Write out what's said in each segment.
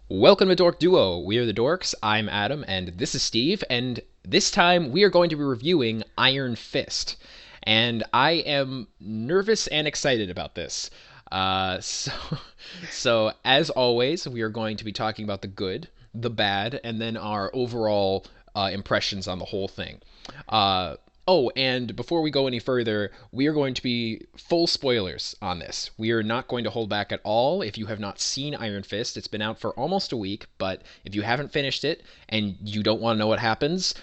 Welcome to DorkDuo. We are the Dorks. I'm Adam, and this is Steve. And this time we are going to be reviewing Iron Fist. And I am nervous and excited about this. Uh, so, so as always, we are going to be talking about the good, the bad, and then our overall impressions on the whole thing. Uh, Oh, and before we go any further, we are going to be full spoilers on this. We are not going to hold back at all. If you have not seen Iron Fist, it's been out for almost a week, but if you haven't finished it and you don't want to know what happens,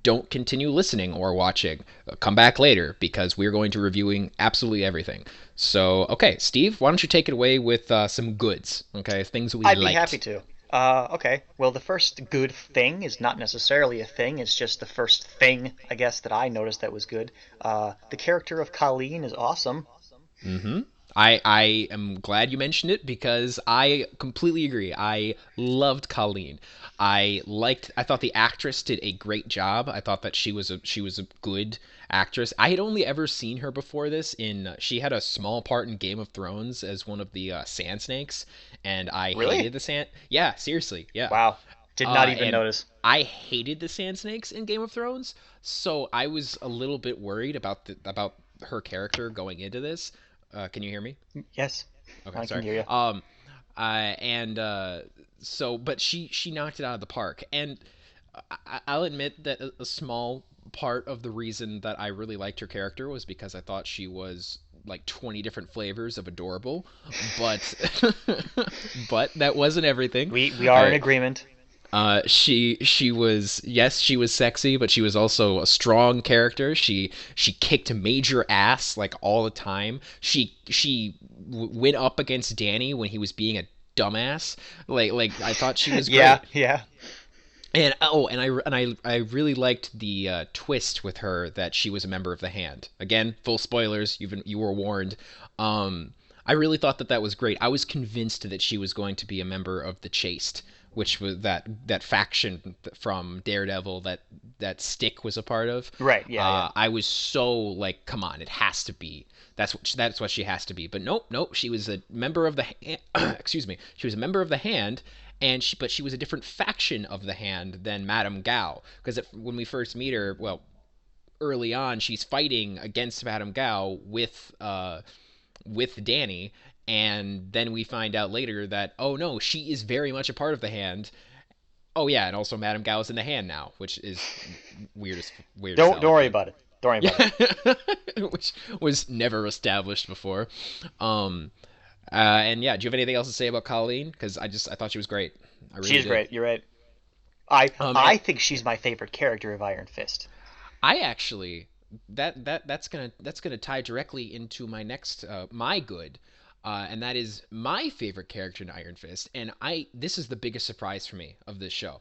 don't continue listening or watching. Come back later because we're going to be reviewing absolutely everything. So, okay, Steve, why don't you take it away with some goods, okay? Things that we I'd be liked. happy to. Okay. Well, the first good thing is not necessarily a thing. It's just the first thing, I guess, that I noticed that was good. The character of Colleen is awesome. Mm-hmm. I am glad you mentioned it because I completely agree. I loved Colleen. I thought the actress did a great job. I thought that she was a good actress. I had only ever seen her before this in she had a small part in Game of Thrones as one of the Sand Snakes, and I hated Really? the sand. Yeah, seriously, yeah. Wow. Did not even And notice. I hated the Sand Snakes in Game of Thrones, so I was a little bit worried about her character going into this. Can you hear me? Yes, Okay, I can sorry. hear you. And so, but she knocked it out of the park, and I'll admit that a small part of the reason that I really liked her character was because I thought she was like 20 different flavors of adorable, but but that wasn't everything. We are in I agreement. she was, yes, she was sexy, but she was also a strong character. She kicked major ass like all the time. She went up against Danny when he was being a dumbass. Like I thought she was Yeah, great. yeah. And I really liked the twist with her that she was a member of the Hand. Again, full spoilers. You were warned. I really thought that that was great. I was convinced that she was going to be a member of the Chaste, which was that faction from Daredevil that Stick was a part of. Right. Yeah, yeah. I was so like, come on, it has to be. That's what she has to be. But nope, nope. She was a member of the excuse me. She was a member of the Hand, and she was a different faction of the Hand than Madame Gao. Because when we first meet her, well, early on, she's fighting against Madame Gao with Danny, and then we find out later that, oh no, she is very much a part of the Hand. Oh yeah, and also Madame Gao's in the Hand now, which is weird as Don't hell, worry but about it. Don't worry about it. yeah, which was never established before. Um, and yeah, do you have anything else to say about Colleen? Because I thought she was great. I really She's did. great. You're right. I And I think she's my favorite character of Iron Fist. I actually that's gonna tie directly into my next my good, and that is my favorite character in Iron Fist. And I this is the biggest surprise for me of this show.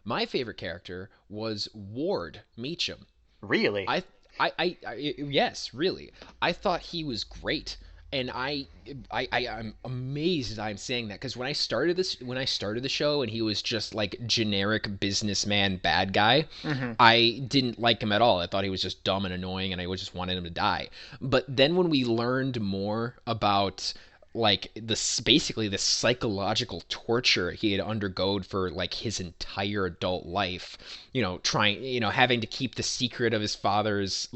My favorite character was Ward Meacham. Really? I, yes, really. I thought he was great, and I'm amazed I'm saying that because when I started the show, and he was just like generic businessman bad guy, Mm-hmm. I didn't like him at all. I thought he was just dumb and annoying, and I just wanted him to die. But then when we learned more about like this basically the psychological torture he had undergone for like his entire adult life, trying, having to keep the secret of his father's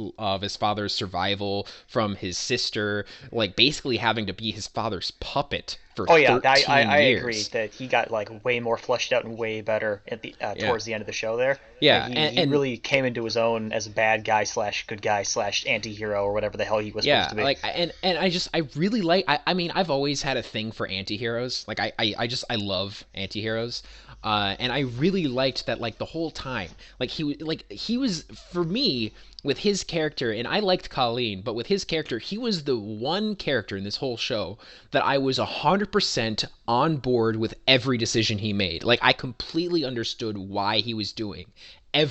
survival from his sister, like basically having to be his father's puppet for Oh yeah, I 13 agree years. that he got like way more fleshed out and way better at the Yeah. towards the end of the show there. Yeah, He and really came into his own as a bad guy slash good guy slash anti-hero or whatever the hell he was supposed yeah, to be. like, and I really like. I mean, I've always had a thing for antiheroes. Like, I love antiheroes. And I really liked that, like, the whole time, like he was, for me, with his character, and I liked Colleen, but with his character, he was the one character in this whole show that I was 100% on board with every decision he made. Like, I completely understood why he was doing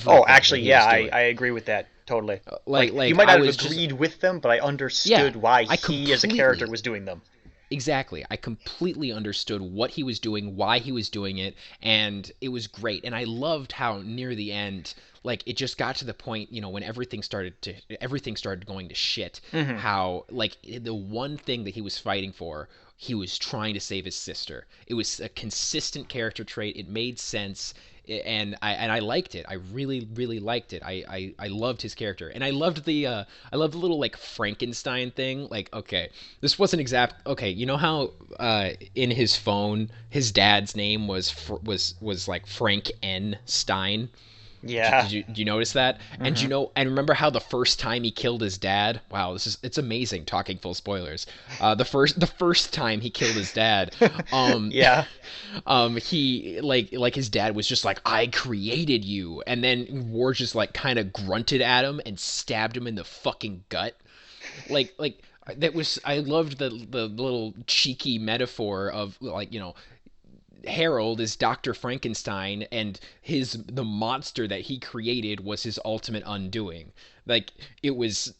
Oh, everything that actually, he yeah, was I doing. agree with that totally. Like, Like you like might I not have was just agreed with them, but I yeah, understood why I he as a character completely was doing them. Exactly. I completely understood what he was doing, why he was doing it, and it was great. And I loved how near the end, like it just got to the point, when everything started going to shit, Hmm. how like the one thing that he was fighting for, he was trying to save his sister. It was a consistent character trait. It made sense. And I liked it. I really really liked it. I loved his character, and I loved the little like Frankenstein thing. Like, okay, this wasn't exact. Okay, you know how in his phone his dad's name was like Frank N. Stein. Yeah. Did you notice that? And Hmm. and remember how the first time he killed his dad? Wow, it's amazing. Talking full spoilers. The first time he killed his dad, um, Yeah. he like his dad was just like, I created you, and then Ward just like kind of grunted at him and stabbed him in the fucking gut. Like that was, I loved the little cheeky metaphor of like, Harold is Dr. Frankenstein, and the monster that he created was his ultimate undoing. Like, it was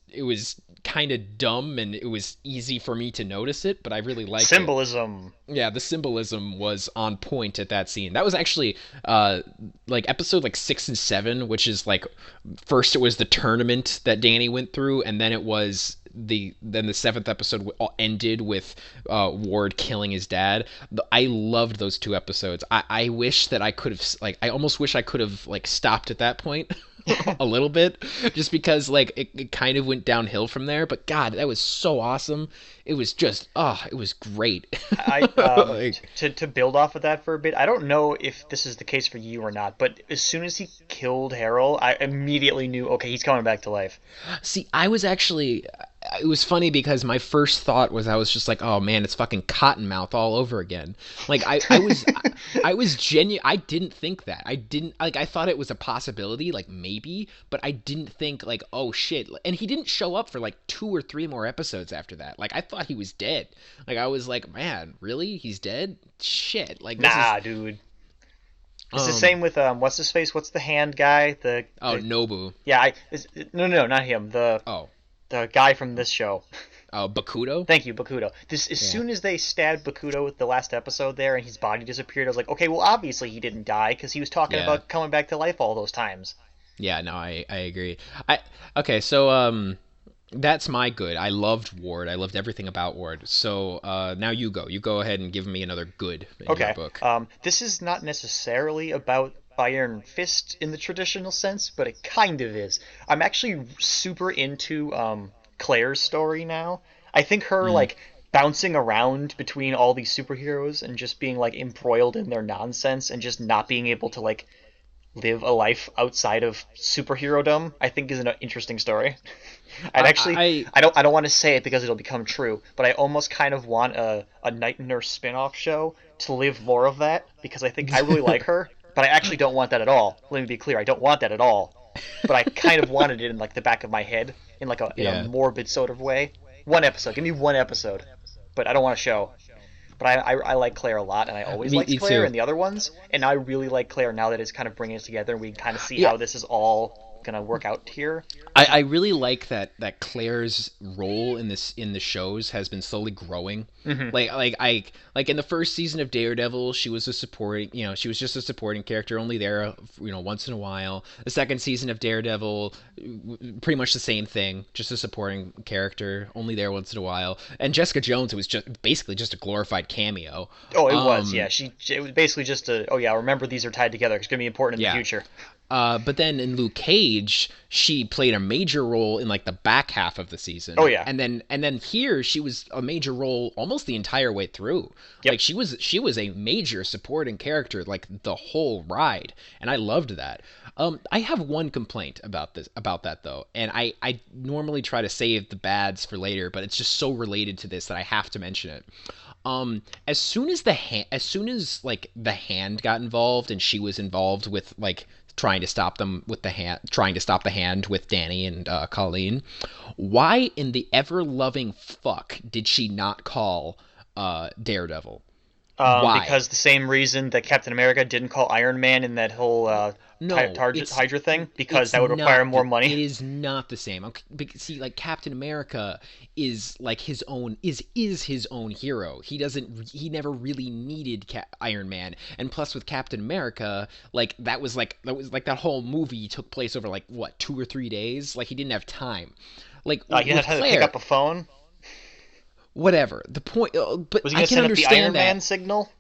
kind of dumb, and it was easy for me to notice it, but I really liked it. Symbolism. Yeah, the symbolism was on point at that scene. That was actually like episode like 6 and 7, which is like, first it was the tournament that Danny went through, and then it was the seventh episode ended with Ward killing his dad. I loved those two episodes. I wish that I could have, like, I almost wish I could have like stopped at that point. A little bit, just because like it kind of went downhill from there. But God, that was so awesome. It was just, it was great. I Like, to build off of that for a bit. I don't know if this is the case for you or not, but as soon as he killed Harold, I immediately knew, okay, he's coming back to life. see, I was actually, it was funny because my first thought was, I was just like, oh man, it's fucking Cottonmouth all over again. Like, I was genuine. I didn't think that. I didn't, like, I thought it was a possibility, like maybe, but I didn't think like, oh shit. And he didn't show up for like 2 or 3 more episodes after that. Like, I thought he was dead. Like, I was like, man, really? He's dead? Shit. Like, this is, Nah, dude. It's the um, same with what's his face? What's the hand guy? oh, Nobu. Yeah, no, not him. The Oh, the guy from this show. Bakudo? Thank you, Bakudo. This as Yeah. soon as they stabbed Bakudo with the last episode there and his body disappeared, I was like, okay, well obviously he didn't die because he was talking Yeah. about coming back to life all those times. Yeah, no, I agree. I Okay, so that's my good. I loved Ward. I loved everything about Ward. So now you go. You go ahead and give me another good in your Okay. book. This is not necessarily about Iron Fist in the traditional sense, but it kind of is. I'm actually super into Claire's story now. I think her Mm. like bouncing around between all these superheroes and just being like embroiled in their nonsense and just not being able to like live a life outside of superherodom, I think is an interesting story. I'd actually, I I don't want to say it because it'll become true, but I almost kind of want a night nurse spin-off show to live more of that because I think I really like her, but I actually don't want that at all. Let me be clear, I don't want that at all. But I kind of wanted it in like the back of my head in like a Yeah, morbid sort of way. One episode, give me one episode, but I don't want a show. But I like Claire a lot, and I always liked me Claire too. and the other ones, and I really like Claire now that it's kind of bringing us together, and we can kind of see Yeah, how this is all gonna work out here. I really like that Claire's role in the shows has been slowly growing. Hmm. Like in the first season of Daredevil, she was a supporting, she was just a supporting character, only there, once in a while. The second season of Daredevil, pretty much the same thing, just a supporting character, only there once in a while. And Jessica Jones, it was just basically just a glorified cameo. Oh, it was, yeah. Um, It was basically just a, oh yeah, remember these are tied together. It's gonna be important in the yeah, future. But then in Luke Cage, she played a major role in like the back half of the Oh season, yeah. and then here she was a major role almost the entire way through. Yep. Like she was a major supporting character like the whole ride, and I loved that. I have one complaint about that though, and I normally try to save the bads for later, but it's just so related to this that I have to mention it. As soon as like the hand got involved and she was involved with like trying to stop them with the hand, trying to stop the hand with Danny and Colleen, why in the ever loving fuck did she not call Daredevil? Why? Because the same reason that Captain America didn't call Iron Man in that whole No, Hydra thing, because it's that would require not more it money. is not the same. Okay, because see, like Captain America is like his own is his own hero. He never really needed Iron Man. And plus with Captain America, like that whole movie took place over like what, 2 or 3 days. Like he didn't have time. Like He didn't with have to pick Claire, up a phone. whatever the point. But Was he I gonna can send up the understand Iron that. Man signal?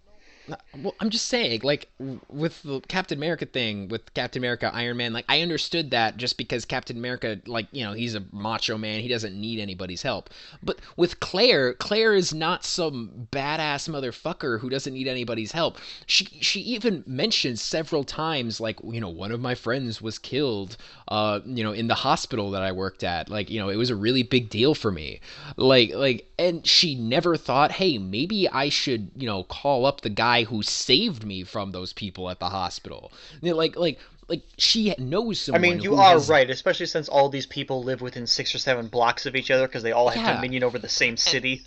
Well, I'm just saying, like with the Captain America thing, with Captain America, Iron Man, like I understood that just because Captain America, like he's a macho man, he doesn't need anybody's help. But with Claire, Claire is not some badass motherfucker who doesn't need anybody's help. She even mentions several times, like one of my friends was killed, in the hospital that I worked at. Like it was a really big deal for me. And she never thought, hey, maybe I should, call up the guy who saved me from those people at the hospital. Like she knows I someone mean, you who are has, right, especially since all these people live within 6 or 7 blocks of each other because they all have yeah. dominion over the same And city.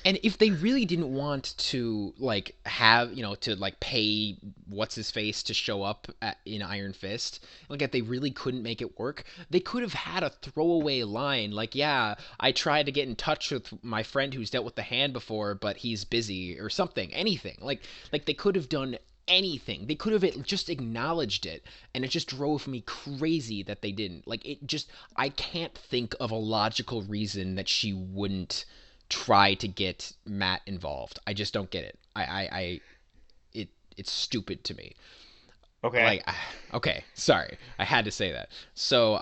and if they really didn't want to like have to like pay what's his face to show up in Iron Fist, like if they really couldn't make it work, they could have had a throwaway line like, yeah, I tried to get in touch with my friend who's dealt with the Hand before, but he's busy, or something. Anything like they could have done anything. They could have just acknowledged it, and it just drove me crazy that they didn't. Like it just, I can't think of a logical reason that she wouldn't try to get Matt involved. I just don't get it. It's stupid to me. Okay, Like, okay, sorry, I had to say that. So,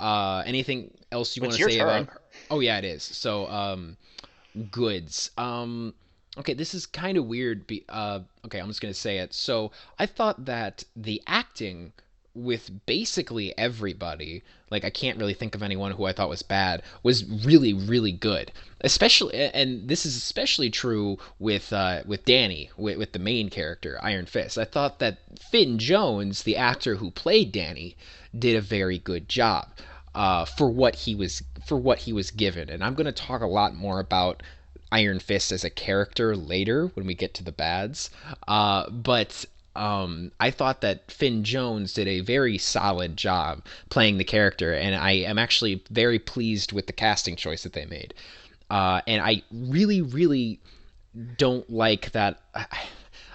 anything else you want it's to your say about turn. her? Oh yeah, it is. So, goods. Okay, this is kind of weird. Okay, I'm just gonna say it. So I thought that the acting with basically everybody, like I can't really think of anyone who I thought was bad, was really, really good. Especially, and this is especially true with Danny, with the main character, Iron Fist. I thought that Finn Jones, the actor who played Danny, did a very good job for what he was given. And I'm going to talk a lot more about Iron Fist as a character later when we get to the bads. But I thought that Finn Jones did a very solid job playing the character, and I am actually very pleased with the casting choice that they made. And I really, really don't like that.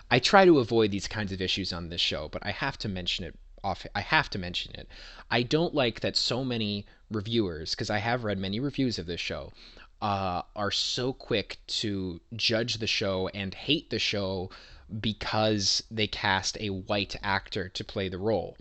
I try to avoid these kinds of issues on this show, but I have to mention it off. I have to mention it. I don't like that so many reviewers, because I have read many reviews of this show, are so quick to judge the show and hate the show because they cast a white actor to play the role.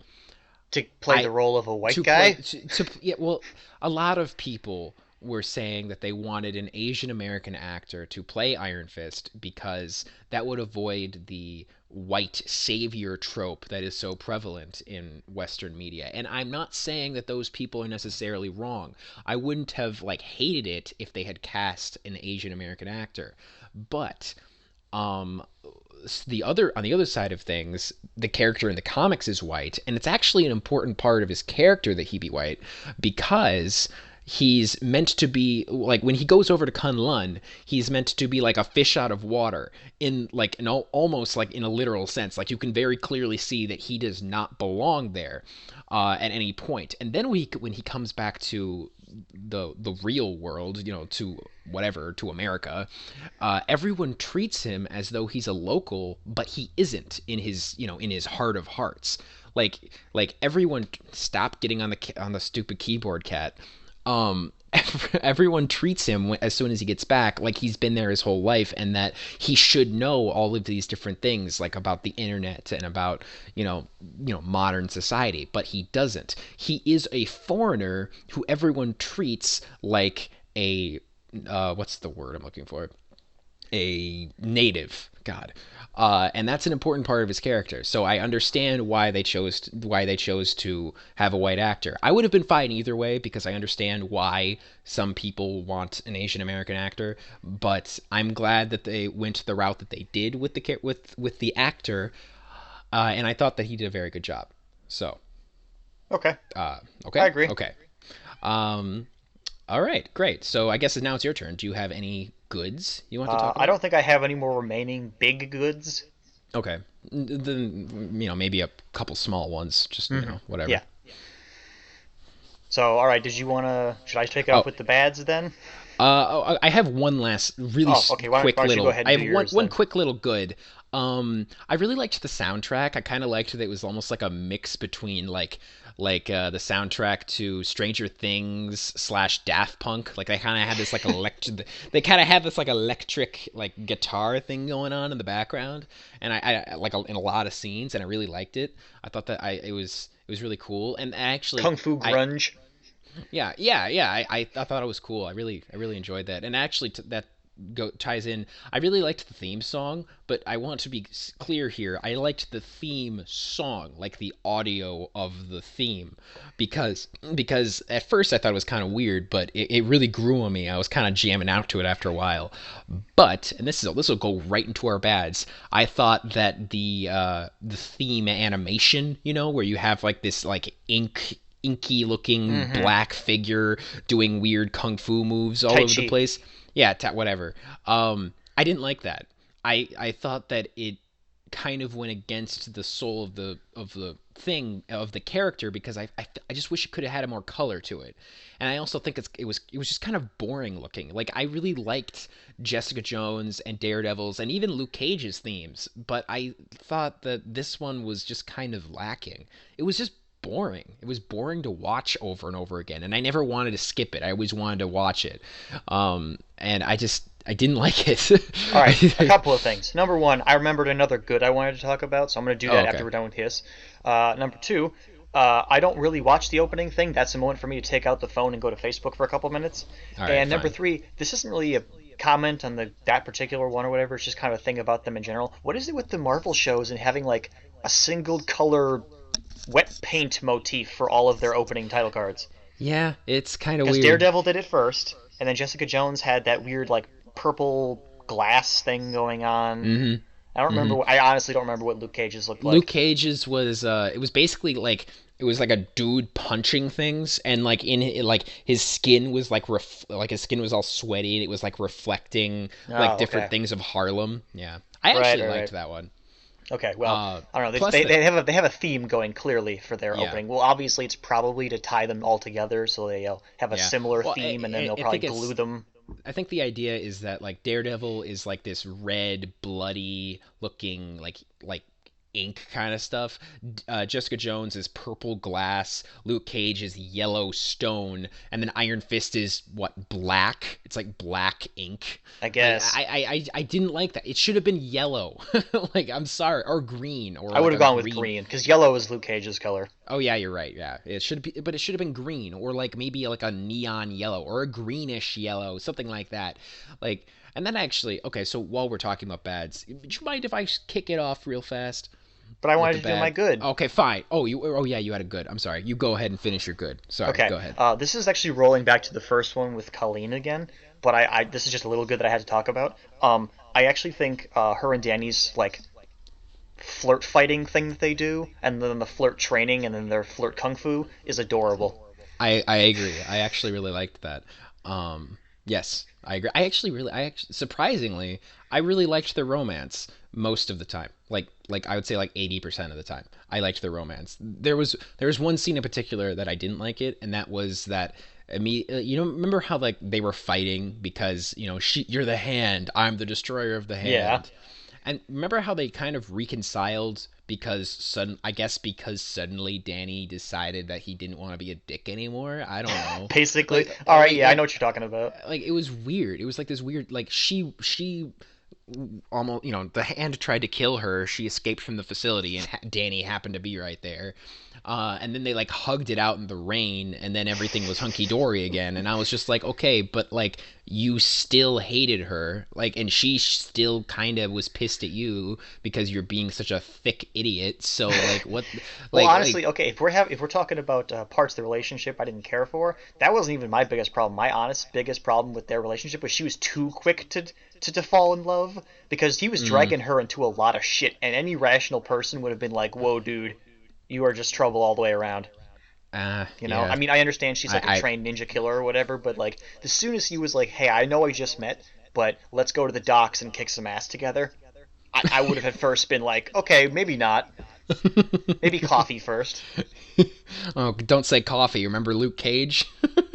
To play I the role of a white to play guy? to yeah, well, a lot of people were saying that they wanted an Asian American actor to play Iron Fist because that would avoid the white savior trope that is so prevalent in Western media. And I'm not saying that those people are necessarily wrong. I wouldn't have like hated it if they had cast an Asian American actor. But um on the other side of things, the character in the comics is white, and it's actually an important part of his character that he be white because he's meant to be like, when he goes over to Kunlun, he's meant to be like a fish out of water, in like an almost like in a literal sense. Like you can very clearly see that he does not belong there at any point. And then when he comes back to the real world, to whatever, to America, everyone treats him as though he's a local, but he isn't in his heart of hearts. Like everyone, stop getting on the stupid keyboard, cat. Um, everyone treats him as soon as he gets back like he's been there his whole life, and that he should know all of these different things, like about the internet and about modern society, but he doesn't. He is a foreigner who everyone treats like a what's the word I'm looking for, a native. God. And that's an important part of his character. So I understand why they chose to have a white actor. I would have been fine either way because I understand why some people want an Asian American actor, but I'm glad that they went the route that they did with the actor, and I thought that he did a very good job. So, Okay, I okay, agree. okay. Um, all right, great. So I guess now it's your turn. Do you have any goods you want to talk I about? don't think I have any more remaining big goods. Okay. Then maybe a couple small ones, just Mm-hmm. whatever. Yeah. So, all right, did you want to? Should I take up Oh, with the bads then? I have one last really Oh, okay. Why quick don't you go little. ahead I and do have one yours one then? quick little good. I really liked the soundtrack. I kind of liked that it was almost like a mix between the soundtrack to Stranger Things slash Daft Punk. Like they kind of had this like electric. They kind of had this like electric like guitar thing going on in the background, and I like in a lot of scenes, and I really liked it. I thought that I it was really cool, and actually Kung Fu I grunge. yeah. I thought it was cool. I really enjoyed that, and actually that ties in. I really liked the theme song, but I want to be clear here. I liked the theme song, like the audio of the theme, because at first I thought it was kind of weird, but it really grew on me. I was kind of jamming out to it after a while. But and this will go right into our bads. I thought that the theme animation, where you have like this like inky looking Mm-hmm. black figure doing weird kung fu moves all Tai over the Chi. place. Yeah, whatever. I didn't like that. I thought that it kind of went against the soul of the thing of the character because I just wish it could have had a more color to it. And I also think it was just kind of boring looking. Like I really liked Jessica Jones and Daredevil's and even Luke Cage's themes, but I thought that this one was just kind of lacking. It was just boring. It was boring to watch over and over again, and I never wanted to skip it. I always wanted to watch it, and I didn't like it. All right, a couple of things. Number one, I remembered another good I wanted to talk about, so I'm going to do Oh, that after okay. we're done with his. Number two, I don't really watch the opening thing. That's a moment for me to take out the phone and go to Facebook for a couple minutes. All right, And number fine. three, this isn't really a comment on that particular one or whatever. It's just kind of a thing about them in general. What is it with the Marvel shows and having like a single color wet paint motif for all of their opening title cards? Yeah, it's kind of Because weird. Daredevil did it first, and then Jessica Jones had that weird like purple glass thing going on. Mm-hmm. I don't Mm-hmm. remember. I honestly don't remember what Luke Cage's looked Luke like. Cage's was it was basically like it was like a dude punching things and like like his skin was like like his skin was all sweaty and it was like reflecting like Oh, different okay. things of Harlem. Yeah. I Right, actually right, liked right. that one. Okay, well, I don't know. Plus They have a theme going clearly for their yeah. opening. Well, obviously it's probably to tie them all together, so they have a Yeah. similar Well, theme, and then they'll I probably think glue it's them. I think the idea is that like Daredevil is like this red, bloody looking like ink kind of stuff. Jessica Jones is purple glass. Luke Cage is yellow stone, and then Iron Fist is what black. It's like black ink. I Like guess I didn't like that. It should have been yellow. Like I'm sorry, or green, or I would like have a gone with green. green because yellow is Luke Cage's color. Oh yeah, you're right. Yeah, it should be, but it should have been green or like maybe like a neon yellow or a greenish yellow, something like that. Like, and then actually, okay. So while we're talking about bads, would you mind if I kick it off real fast But I with wanted the to do my bad? good. Okay, fine. Oh, oh yeah, you had a good. I'm sorry. You go ahead and finish your good. Sorry, Okay, go ahead. this is actually rolling back to the first one with Colleen again, but this is just a little good that I had to talk about. I actually think her and Danny's like flirt fighting thing that they do, and then the flirt training, and then their flirt kung fu is adorable. I agree. I actually really liked that. Yes, I agree. I actually surprisingly I really liked the romance most of the time. Like I would say like 80% of the time. I liked the romance. There was one scene in particular that I didn't like it, and that was that remember how like they were fighting because you're the hand, I'm the destroyer of the Yeah, hand. And remember how they kind of reconciled because I guess because suddenly Danny decided that he didn't want to be a dick anymore. I don't know. basically. Like All right, like yeah, I know like what you're talking about. like it was weird. It was like this weird like she almost the hand tried to kill her. She escaped from the facility and Danny happened to be right there. And then they like hugged it out in the rain and then everything was hunky-dory again and I was just like, okay, but like you still hated her, like, and she still kind of was pissed at you because you're being such a thick idiot, so like what, Well, like honestly, okay, if we're talking about parts of the relationship I didn't care for, that wasn't even my biggest problem. My honest biggest problem with their relationship was she was too quick to fall in love because he was mm, dragging her into a lot of shit, and any rational person would have been like, "Whoa, dude, you are just trouble all the way around." You know, I yeah, mean, I understand she's like a I trained ninja killer or whatever, but like, as soon as he was like, "Hey, I know I just met, but let's go to the docks and kick some ass together," I would have at first been like, okay, maybe not. Maybe coffee first. Oh, don't say coffee. Remember Luke Cage?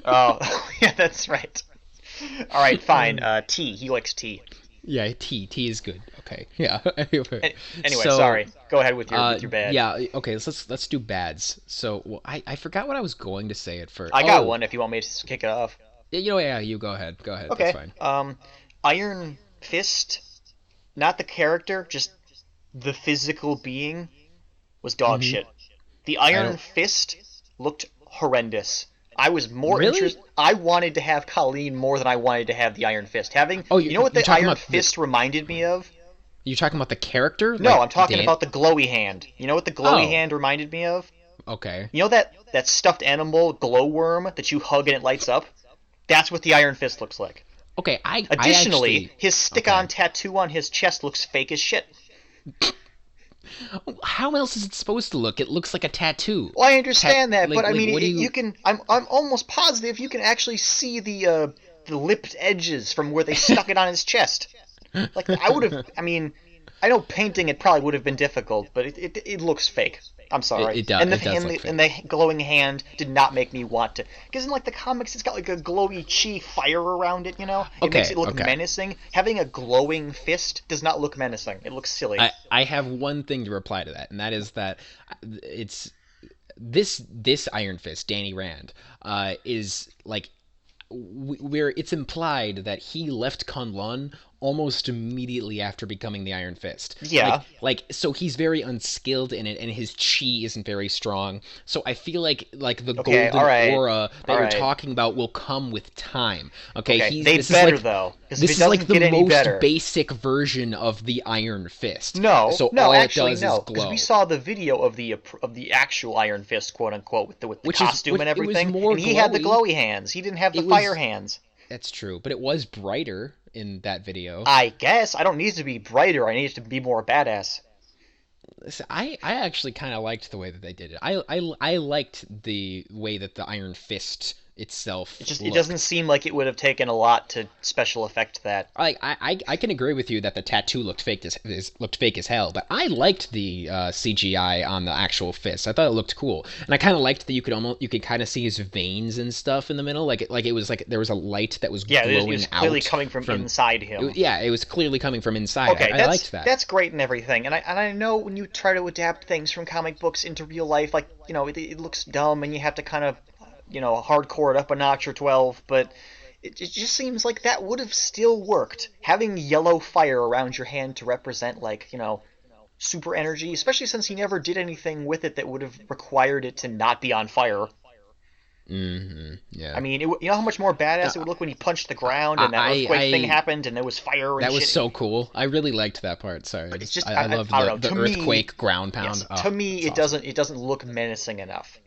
Oh, yeah, that's right. All right, fine. Tea. He likes tea. Yeah, tea is good. Okay, yeah. Anyway, So, sorry. Go ahead with your bad. yeah, okay. Let's do bads. So, well, I forgot what I was going to say at first. I got Oh, one if you want me to kick it off. yeah, you go ahead. Go ahead. That's Okay. fine. Iron Fist, not the character, just the physical being, was dog Hmm. shit. The I Iron don't Fist looked horrendous. I was more really. interested. I wanted to have Colleen more than I wanted to have the Iron Fist. Oh, You know what you're the talking Iron about the Fist reminded me of? you're talking about the character, No, like I'm talking Dan. about the glowy hand. You know what the glowy Oh, hand reminded me of? okay. You know that stuffed animal glowworm that you hug and it lights up? That's what the Iron Fist looks like. Okay, I Additionally, actually his okay. stick-on tattoo on his chest looks fake as shit. How else is it supposed to look? It looks like a tattoo. Well, I understand that, but I Like mean, what do you you? can. I'm almost positive you can actually see the lipped edges from where they stuck it on his chest. Like I would have. I mean, I know painting it probably would have been difficult, but it looks fake. I'm sorry. It does look And fake. the glowing hand did not make me want to. Because in like the comics, it's got like a glowy chi fire around it. You know, it makes it look Okay. menacing. Having a glowing fist does not look menacing. It looks silly. I have one thing to reply to that, and that is that it's this Iron Fist, Danny Rand, is like where it's implied that he left Kunlun almost immediately after becoming the Iron Fist. Yeah. So he's very unskilled in it, and his chi isn't very strong. So I feel like the Okay. golden All right. aura All that you're right. talking about will come with time. Okay, Okay. he's They better though, because if it this is like doesn't the get any most better. basic version of the Iron Fist. No, So no, all it actually does is no, because we glow, saw the video of the actual Iron Fist, quote unquote, with the costume which and it was everything, more and he had the glowy. glowy hands. He didn't have the It fire was hands. That's true, but it was brighter in that video. I guess I don't need it to be brighter. I need it to be more badass. I actually kind of liked the way that they did it. I liked the way that the Iron Fist itself It doesn't looked. seem like it would have taken a lot to special effect that. I can agree with you that the tattoo looked fake as hell, but I liked the CGI on the actual fist. I thought it looked cool, and I kind of liked that you could kind of see his veins and stuff in the middle, like it was like there was a light that was Yeah, it glowing was clearly out coming from from. inside him. Yeah, it was clearly coming from inside. Okay, I liked that. that's great and everything, and I know when you try to adapt things from comic books into real life, like it looks dumb and you have to kind of hardcore it up a notch or 12, but it just seems like that would have still worked. Having yellow fire around your hand to represent like super energy, especially since he never did anything with it that would have required it to not be on fire. I Yeah. mean, you know how much more badass it would look when he punched the ground and that earthquake thing I happened and there was fire and That was shit. so cool. I really liked that part. Sorry, But it's just I love I don't know. the To me, earthquake ground yes, pound. Oh, to me it's awesome. it doesn't look menacing enough.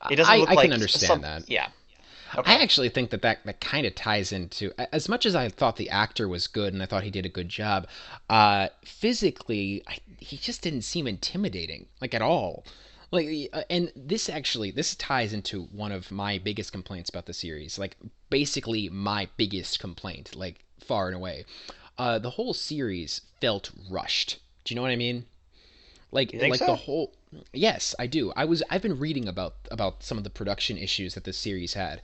It doesn't look I can like understand some that. yeah. I Okay. actually think that kind of ties into, as much as I thought the actor was good and I thought he did a good job. Physically, he just didn't seem intimidating, like at all. And this ties into one of my biggest complaints about the series. Like basically my biggest complaint, like far and away. The whole series felt rushed. Do you know what I mean? You think The so? whole. Yes, I do. I've been reading about some of the production issues that this series had.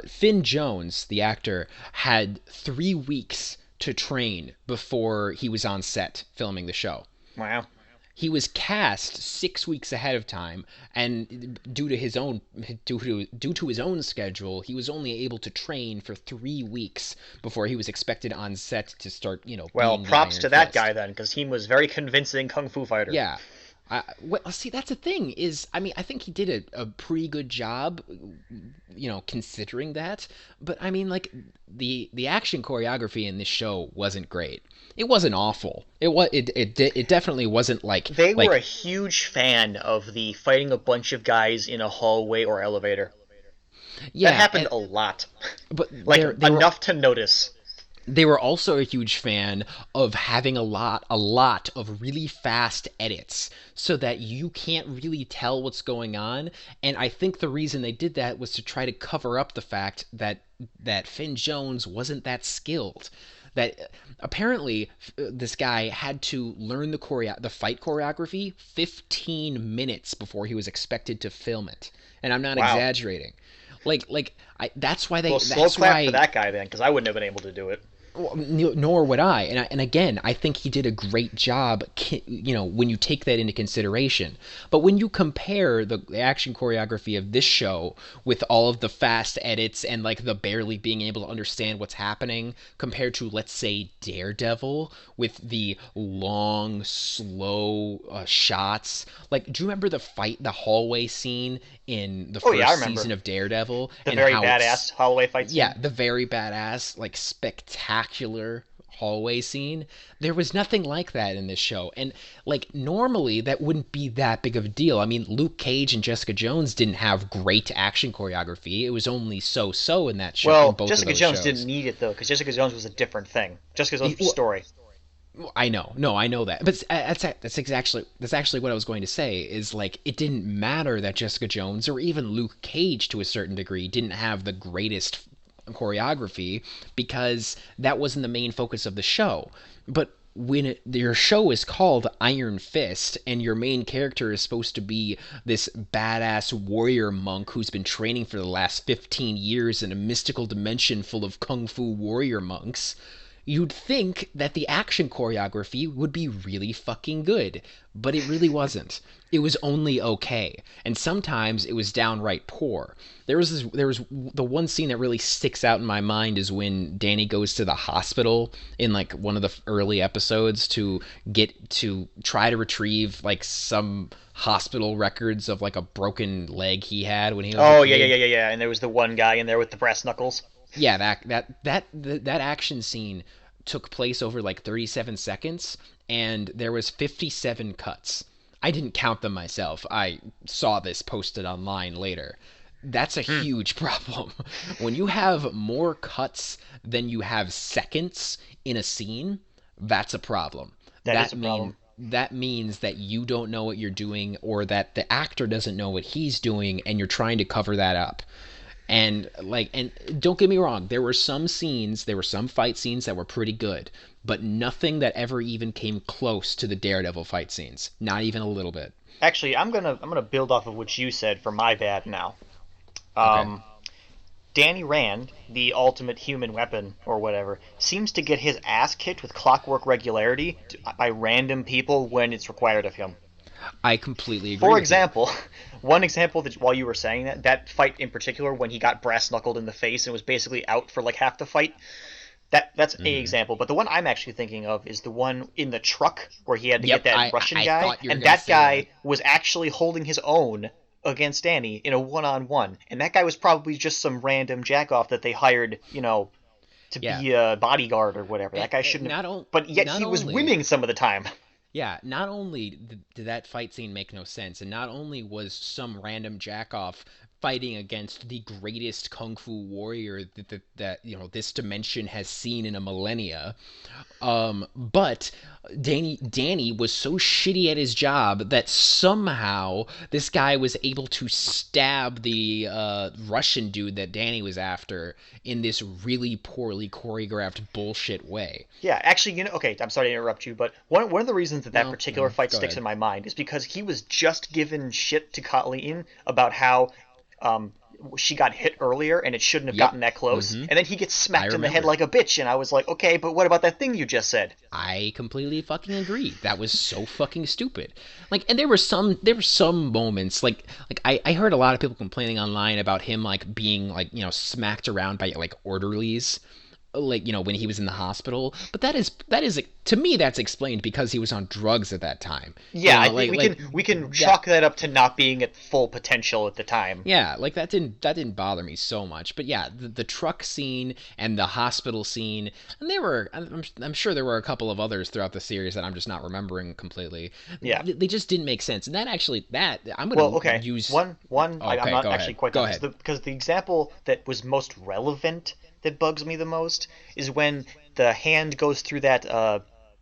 Finn Jones, the actor, had 3 weeks to train before he was on set filming the show. Wow. He was cast 6 weeks ahead of time, and due to his own schedule, he was only able to train for 3 weeks before he was expected on set to start, Well, being the props Iron to that Fist. guy then, because he was very convincing kung fu fighter. Yeah. Well, see, that's the thing is, I mean, I think he did a pretty good job, considering that. But I mean, like the action choreography in this show wasn't great. It wasn't awful. It definitely wasn't They were a like huge fan of the fighting a bunch of guys in a hallway or elevator. That yeah. happened a lot. But Like they were enough to notice. they were also a huge fan of having a lot of really fast edits so that you can't really tell what's going on. And I think the reason they did that was to try to cover up the fact that Finn Jones wasn't that skilled. that apparently this guy had to learn the fight choreography 15 minutes before he was expected to film it, and I'm not Wow. exaggerating. That's why Well, they slow that's clap for why that guy then, because I wouldn't have been able to do it. well, nor would I. And again, I think he did a great job, when you take that into consideration. But when you compare the action choreography of this show with all of the fast edits and like the barely being able to understand what's happening compared to, let's say, Daredevil with the long, slow shots. Like, do you remember the hallway scene in the Oh yeah, I first remember season of Daredevil the and very how badass hallway fight yeah, scene. the very badass, like spectacular hallway scene. There was nothing like that in this show. And like normally that wouldn't be that big of a deal. I mean, Luke Cage and Jessica Jones didn't have great action choreography. It was only so-so in that show in Well, both of Jessica those Jones didn't shows. need it though, because Jessica Jones was a different thing. Jessica Jones was Well, story. I know. No, I know that. But that's actually what I was going to say is like it didn't matter that Jessica Jones or even Luke Cage to a certain degree didn't have the greatest choreography because that wasn't the main focus of the show. But when your show is called Iron Fist and your main character is supposed to be this badass warrior monk who's been training for the last 15 years in a mystical dimension full of kung fu warrior monks, you'd think that the action choreography would be really fucking good, but it really wasn't. It was only okay, and sometimes it was downright poor. There was the one scene that really sticks out in my mind is when Danny goes to the hospital in like one of the early episodes to try to retrieve like some hospital records of like a broken leg he had when he was a Oh yeah, yeah, kid. yeah, yeah, yeah. And there was the one guy in there with the brass knuckles. Yeah, that action scene took place over like 37 seconds and there was 57 cuts. I didn't count them myself. I saw this posted online later. That's a Hmm, huge problem. When you have more cuts than you have seconds in a scene, that's a problem. that is That a mean problem. that means that you don't know what you're doing or that the actor doesn't know what he's doing and you're trying to cover that up. And don't get me wrong, there were some fight scenes that were pretty good, but nothing that ever even came close to the Daredevil fight scenes. Not even a little bit. Actually, I'm gonna build off of what you said for my bad now. Okay. Um, Danny Rand, the ultimate human weapon or whatever, seems to get his ass kicked with clockwork regularity by random people when it's required of him. I completely agree For with you. example, one example that while you were saying that fight in particular when he got brass knuckled in the face and was basically out for like half the fight, that's a Hmm. example. But the one I'm actually thinking of is the one in the truck where he had to get Yep, that I Russian I guy, thought you were and gonna that say that. guy was actually holding his own against Danny in a one-on-one, and that guy was probably just some random jackoff that they hired, to Yeah. be a bodyguard or whatever. That guy shouldn't have, but yet Not he was only winning some of the time. Yeah, not only did that fight scene make no sense, and not only was some random jackoff fighting against the greatest kung fu warrior that this dimension has seen in a millennia, but Danny was so shitty at his job that somehow this guy was able to stab the Russian dude that Danny was after in this really poorly choreographed bullshit way. Yeah, actually, okay, I'm sorry to interrupt you, but one of the reasons that No, particular no, fight go sticks ahead. in my mind is because he was just given shit to Colleen about how um, she got hit earlier and it shouldn't have Yep. gotten that close, Mm-hmm. and then he gets I smacked in the head remember. like a bitch, and I was like, okay, but what about that thing you just said? I completely fucking agree. That was so fucking stupid. Like, and there were some moments like I heard a lot of people complaining online about him like being like smacked around by like orderlies, like when he was in the hospital. But that is to me that's explained because he was on drugs at that time. Yeah, I think Like we can that chalk that up to not being at full potential at the time. Yeah, like that didn't bother me so much. But yeah, the truck scene and the hospital scene, and I'm sure there were a couple of others throughout the series that I'm just not remembering completely. Yeah. They just didn't make sense. And that I'm Well, gonna okay. use. One. I'm Okay, not go actually ahead. quite Go done ahead. because the example that was most relevant that bugs me the most is when the hand goes through that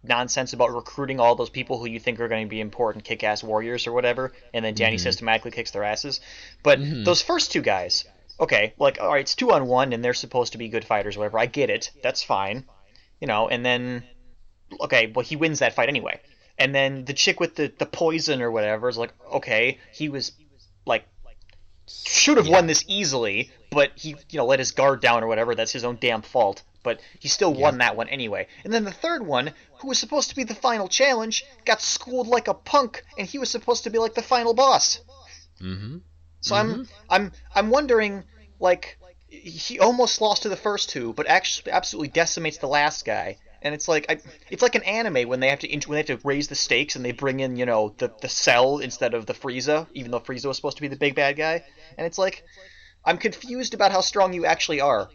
nonsense about recruiting all those people who you think are going to be important kick-ass warriors or whatever, and then Danny Mm-hmm. systematically kicks their asses. But Mm-hmm. those first two guys, okay, like all right, it's 2-on-1 and they're supposed to be good fighters, or whatever. I get it. That's fine. and then okay, well he wins that fight anyway. And then the chick with the poison or whatever is like, okay, he was like should have won Yeah. this easily, but he let his guard down or whatever. That's his own damn fault. But he still won Yep. that one anyway. And then the third one, who was supposed to be the final challenge, got schooled like a punk, and he was supposed to be like the final boss. Mm-hmm. So I'm Mm-hmm. I'm I'm wondering, like, he almost lost to the first two, but actually absolutely decimates the last guy. And it's like it's like an anime when they have to raise the stakes and they bring in the Cell instead of the Frieza, even though Frieza was supposed to be the big bad guy. And it's like I'm confused about how strong you actually are.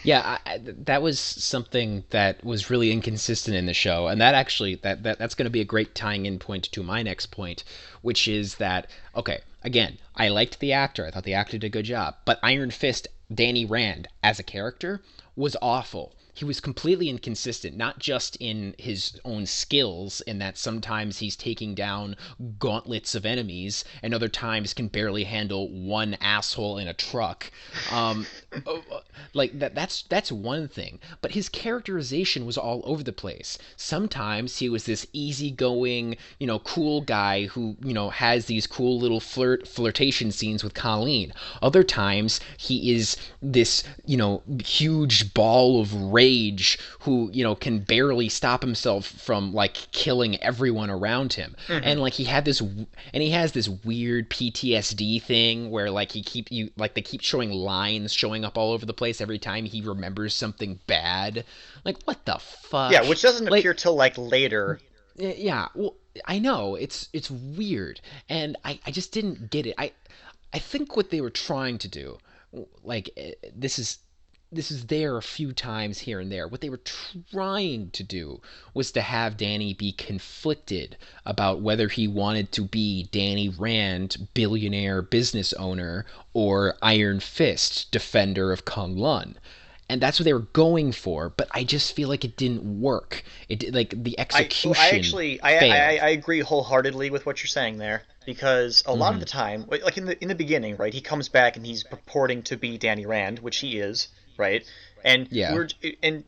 Yeah, that was something that was really inconsistent in the show, and that actually that's going to be a great tying in point to my next point, which is that okay, again, I liked the actor. I thought the actor did a good job, but Iron Fist, Danny Rand as a character was awful. He was completely inconsistent, not just in his own skills, in that sometimes he's taking down gauntlets of enemies, and other times can barely handle one asshole in a truck. Um, like that's one thing, but his characterization was all over the place. Sometimes he was this easygoing, cool guy who has these cool little flirtation scenes with Colleen. Other times he is this huge ball of rage who can barely stop himself from like killing everyone around him. Mm-hmm. And like he has this weird PTSD thing where like they keep showing lines showing up all over the place every time he remembers something bad. Like, what the Yeah, fuck? which doesn't appear Like, till like later. yeah, well, I know it's weird, and I just didn't get it. I think what they were trying to do, like this is there a few times here and there. What they were trying to do was to have Danny be conflicted about whether he wanted to be Danny Rand, billionaire business owner, or Iron Fist, defender of Kunlun. And that's what they were going for, but I just feel like it didn't work. Like the I execution actually failed. I agree wholeheartedly with what you're saying there because a lot of Mm-hmm. the time, like in the beginning, right, he comes back and he's purporting to be Danny Rand, which he is, right? And Yeah. we're and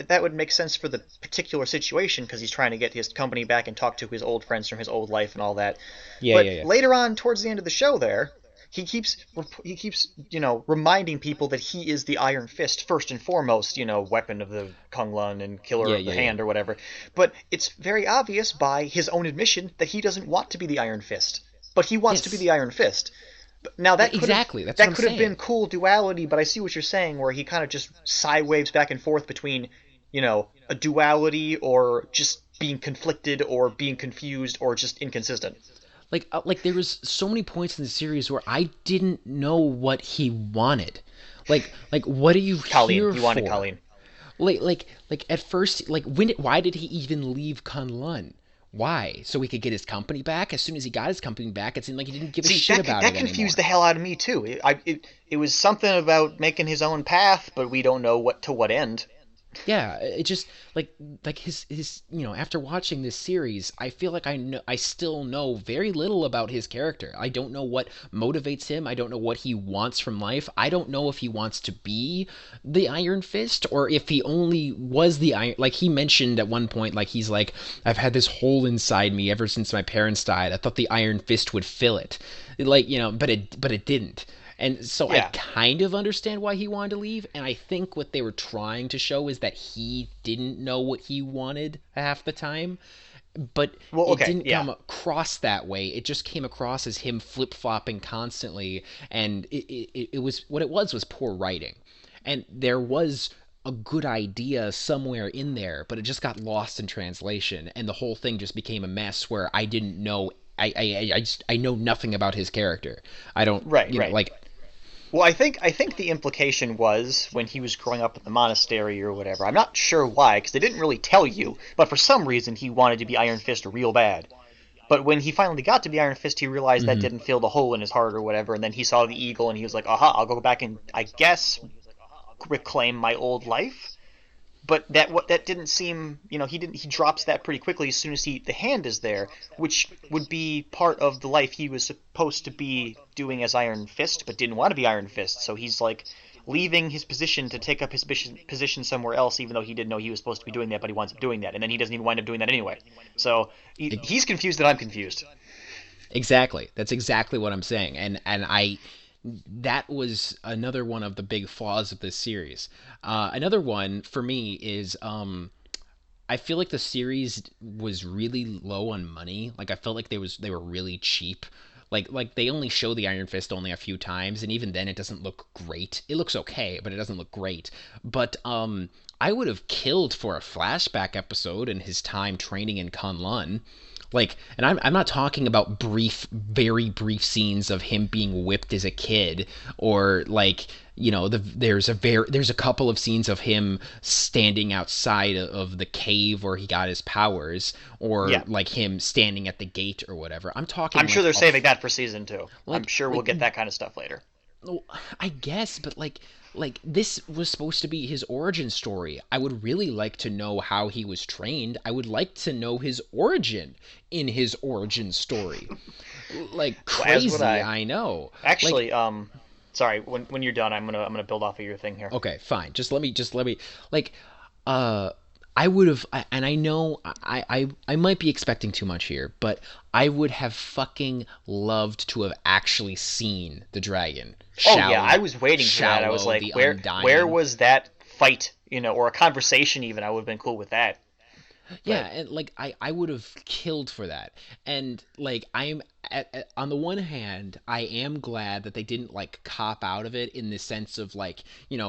that would make sense for the particular situation because he's trying to get his company back and talk to his old friends from his old life and all that. Yeah, But yeah, yeah. later on, towards the end of the show, there he keeps reminding people that he is the Iron Fist first and foremost, weapon of the Kunlun and killer Yeah, of the yeah, yeah. hand or whatever. But it's very obvious by his own admission that he doesn't want to be the Iron Fist, but he wants to be Yes. the Iron Fist. Now Exactly. That's what that I'm could have been saying. cool duality, but I see what you're saying where he kind of just sidewaves back and forth between, a duality or just being conflicted or being confused or just inconsistent. Like there was so many points in the series where I didn't know what he wanted. Like what are you Colleen, here he wanted for? Colleen. Like at first, like why did he even leave Kunlun? Why? So he could get his company back? As soon as he got his company back, it seemed like he didn't give a See, shit about that it confused the anymore. hell out of me too. It was something about making his own path, but we don't know what end. Yeah, it just like his after watching this series, I feel like I still know very little about his character. I don't know what motivates him. I don't know what he wants from life. I don't know if he wants to be the Iron Fist or if he only was the Iron, like he mentioned at one point, like he's like, I've had this hole inside me ever since my parents died. I thought the Iron Fist would fill it. Like, but it didn't. And so I Yeah. kind of understand why he wanted to leave. And I think what they were trying to show is that he didn't know what he wanted half the time. But Well, it okay. didn't Yeah. come across that way. It just came across as him flip flopping constantly. And it was what it was poor writing. And there was a good idea somewhere in there, but it just got lost in translation. And the whole thing just became a mess where I didn't know. I know nothing about his character. I don't, Right. Right. like Well, I think the implication was when he was growing up at the monastery or whatever. I'm not sure why, because they didn't really tell you. But for some reason, he wanted to be Iron Fist real bad. But when he finally got to be Iron Fist, he realized that Mm-hmm. didn't fill the hole in his heart or whatever. And then he saw the eagle, and he was like, "Aha! I'll go back and I guess reclaim my old life." But that didn't seem, he drops that pretty quickly as soon as the hand is there, which would be part of the life he was supposed to be doing as Iron Fist, but didn't want to be Iron Fist. So he's like, leaving his position to take up his position somewhere else, even though he didn't know he was supposed to be doing that, but he winds up doing that, and then he doesn't even wind up doing that anyway. So he's confused and I'm confused. Exactly. That's exactly what I'm saying. And I that was another one of the big flaws of this series. Another one for me is I feel like the series was really low on money. Like I felt like they were really cheap. Like they only show the Iron Fist only a few times, and even then it doesn't look great. It looks okay, but it doesn't look great. But I would have killed for a flashback episode in his time training in Kunlun. Like, and I'm not talking about brief, very brief scenes of him being whipped as a kid, or like, there's a couple of scenes of him standing outside of the cave where he got his powers, or Yeah, like him standing at the gate or whatever. I'm talking I'm sure like they're saving that for season 2. I'm like sure we'll like get that kind of stuff later. well, I guess, but like this was supposed to be his origin story. I would really like to know how he was trained. I would like to know his origin in his origin story. Like Well, as would crazy, I. I know. Like Actually, sorry. When you're done, I'm gonna build off of your thing here. okay, fine. Just let me like uh I would have, and I know I might be expecting too much here, but I would have fucking loved to have actually seen the dragon. Oh yeah, I was waiting for that. I was Shallow, like, the where Undying. was that fight? Or a conversation even. I would have been cool with that. Yeah, But and like I would have killed for that. And like on the one hand, I am glad that they didn't like cop out of it in the sense of like,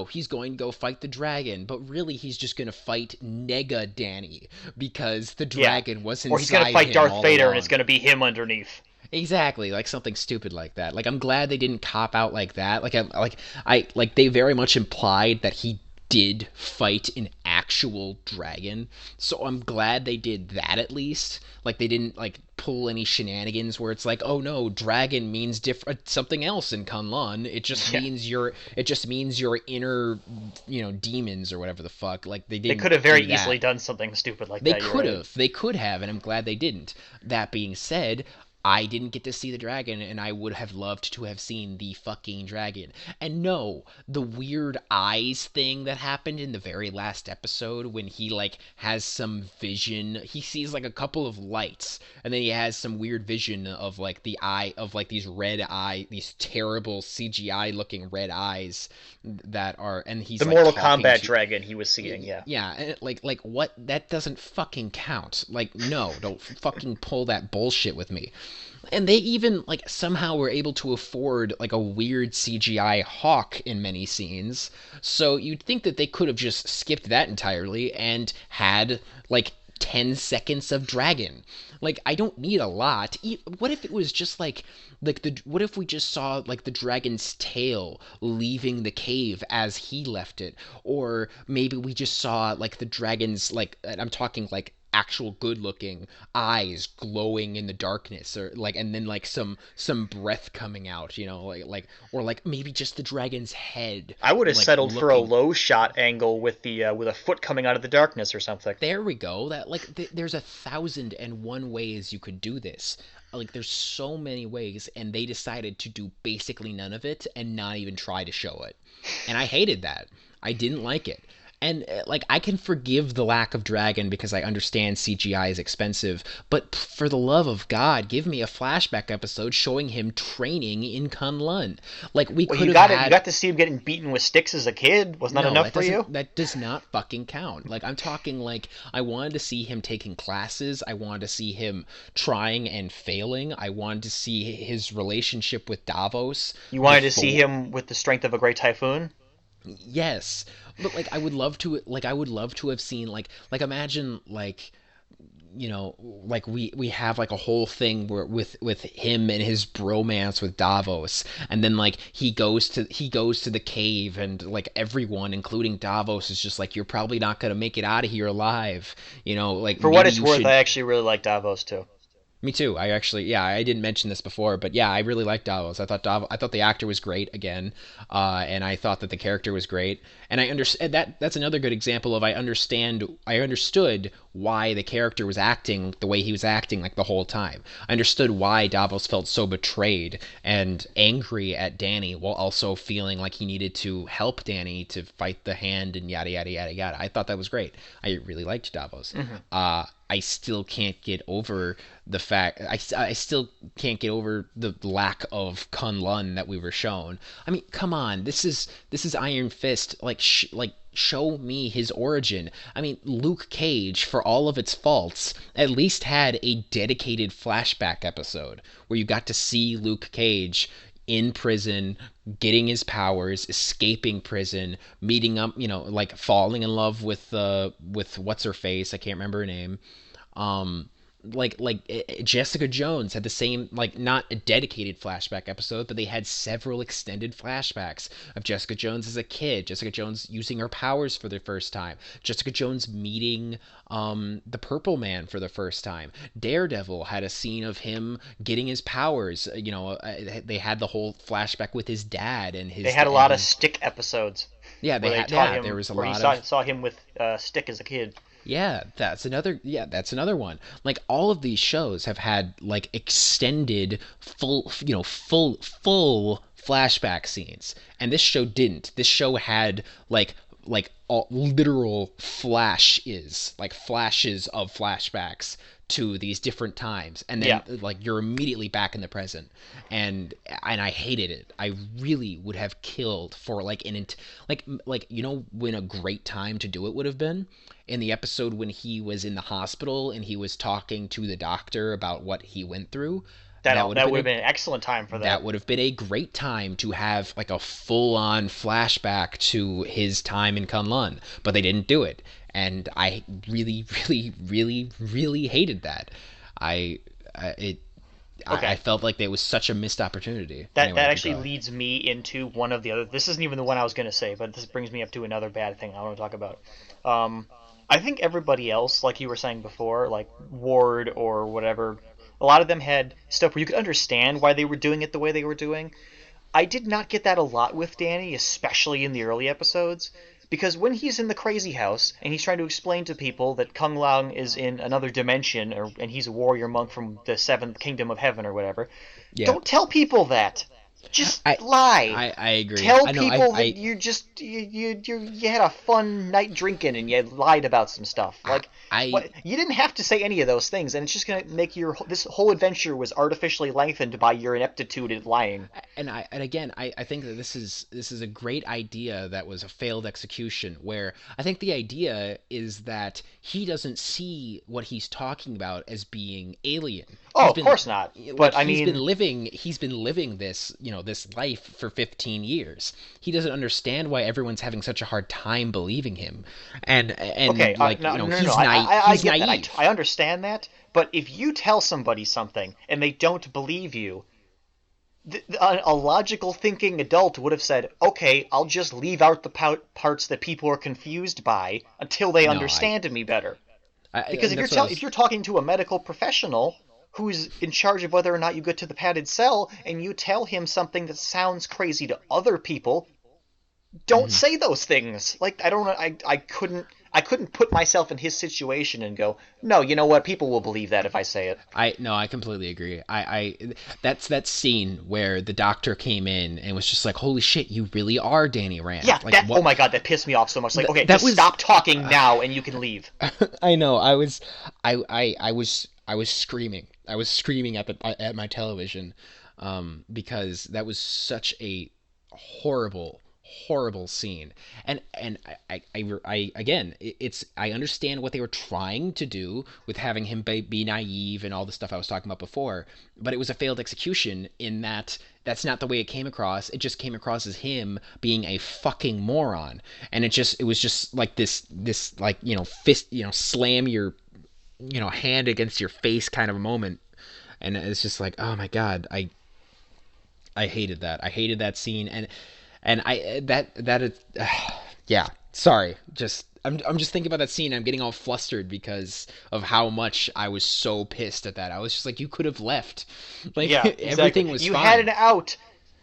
he's going to go fight the dragon, but really he's just going to fight Nega Danny because the yeah, dragon was or he's gonna inside fight him Darth all Vader and it's along. gonna be him underneath. Exactly, like something stupid like that. Like I'm glad they didn't cop out like that. Like they very much implied that he did fight an actual dragon. So I'm glad they did that at least. Like they didn't like pull any shenanigans where it's like, "Oh no, dragon means different something else in Kunlun. Yeah, It just means your inner, demons or whatever the fuck." Like they they didn't could have very do easily that. done something stupid like They that. You're could right. have. They could have, and I'm glad they didn't. That being said, I didn't get to see the dragon, and I would have loved to have seen the fucking dragon. And no, the weird eyes thing that happened in the very last episode when he, like, has some vision. He sees, like, a couple of lights, and then he has some weird vision of, like, the eye, of, like, these terrible CGI looking red eyes that are, and The he's, like, Mortal talking Kombat to dragon he was seeing. Yeah. yeah, and like what? That doesn't fucking count. Like, no, don't fucking pull that bullshit with me. And they even like somehow were able to afford like a weird CGI hawk in many scenes. So you'd think that they could have just skipped that entirely and had like 10 seconds of dragon. Like I don't need a lot. What if it was just like the what if we just saw like the dragon's tail leaving the cave as he left it, or maybe we just saw like the dragon's like, and I'm talking like actual good looking eyes glowing in the darkness, or like, and then like some breath coming out, or like maybe just the dragon's head I would have like settled for a looking. low shot angle with a foot coming out of the darkness or something. There we go. That like there's 1,001 ways you could do this. Like there's so many ways, and they decided to do basically none of it and not even try to show it. And I hated that. I didn't like it. And like I can forgive the lack of dragon because I understand CGI is expensive, but for the love of God, give me a flashback episode showing him training in Kunlun. Like we Well, could you have got it. You had. got to see him getting beaten with sticks as a kid. Wasn't that No, enough for you? that does not fucking count. Like I'm talking like I wanted to see him taking classes. I wanted to see him trying and failing. I wanted to see his relationship with Davos You wanted to see before. him with the strength of a great typhoon. Yes. But like I would love to have seen like imagine like like we have like a whole thing where with him and his bromance with Davos, and then like he goes to the cave, and like everyone including Davos is just like, you're probably not going to make it out of here alive, like For what maybe it's you worth, I should. actually really like Davos too. Me too. I actually, yeah, I didn't mention this before, but yeah, I really liked Davos. I thought the actor was great again, and I thought that the character was great, and I understand that's another good example of I understood why the character was acting the way he was acting like the whole time. I understood why Davos felt so betrayed and angry at Dany while also feeling like he needed to help Dany to fight the Hand and yada yada yada yada. I thought that was great. I really liked Davos. I still can't get over the fact I still can't get over the lack of Kunlun that we were shown. I mean, come on, this is Iron Fist. Like show me his origin. I mean, Luke Cage, for all of its faults, at least had a dedicated flashback episode where you got to see Luke Cage in prison, getting his powers, escaping prison, meeting up, like falling in love with what's her face, I can't remember her name. Jessica Jones had the same, like, not a dedicated flashback episode, but they had several extended flashbacks of Jessica Jones as a kid, Jessica Jones using her powers for the first time, Jessica Jones meeting the Purple Man for the first time. Daredevil had a scene of him getting his powers. They had the whole flashback with his dad and his. They had a lot of Stick episodes. Yeah, there was a lot saw him with Stick as a kid. Yeah, that's another one. Like, all of these shows have had like extended full flashback scenes, and this show didn't. This show had like all, literal flashes of flashbacks to these different times, and then like you're immediately back in the present, and I hated it. I really would have killed for like when a great time to do it would have been in the episode when he was in the hospital and he was talking to the doctor about what he went through. That would have been an excellent time for that. That would have been a great time to have like a full-on flashback to his time in Kunlun, but they didn't do it, and I really, really, really, really hated that. I felt like there was such a missed opportunity. That actually leads me into one of the other. This isn't even the one I was going to say, but this brings me up to another bad thing I want to talk about. I think everybody else, like you were saying before, like Ward or whatever, a lot of them had stuff where you could understand why they were doing it the way they were doing. I did not get that a lot with Dany, especially in the early episodes, because when he's in the crazy house and he's trying to explain to people that Kung Lao is in another dimension, and he's a warrior monk from the Seventh Kingdom of Heaven or whatever, don't tell people that. Just lie. I agree. Tell people that you had a fun night drinking and you lied about some stuff. You didn't have to say any of those things, and it's just gonna make this whole adventure was artificially lengthened by your ineptitude at lying. And I think that this is a great idea that was a failed execution. Where I think the idea is that he doesn't see what he's talking about as being alien. Oh, of course not. But I mean, he's been living this, this life for 15 years. He doesn't understand why everyone's having such a hard time believing him. And okay, he's naive. I understand that, but if you tell somebody something and they don't believe you, a logical thinking adult would have said, okay, I'll just leave out the parts that people are confused by until they understand me better. Because if you're talking to a medical professional who's in charge of whether or not you get to the padded cell, and you tell him something that sounds crazy to other people, don't say those things. Like, I couldn't put myself in his situation and go, no, you know what, people will believe that if I say it. I completely agree. That's that scene where the doctor came in and was just like, holy shit, you really are Dany Rand. Yeah, like, oh my god, that pissed me off so much. Like, okay, stop talking now and you can leave. I know. I was screaming. I was screaming at my television, because that was such a horrible scene. And I again, I understand what they were trying to do with having him be naive and all the stuff I was talking about before, but it was a failed execution in that that's not the way it came across. It just came across as him being a fucking moron, and it was just like this like, fist, slam your hand against your face kind of a moment. And it's just like, oh my god, I hated that. I hated that scene, and yeah, sorry. I'm just thinking about that scene. I'm getting all flustered because of how much I was so pissed at that. I was just like, you could have left. Like, yeah, exactly. Everything was you fine. You had an out.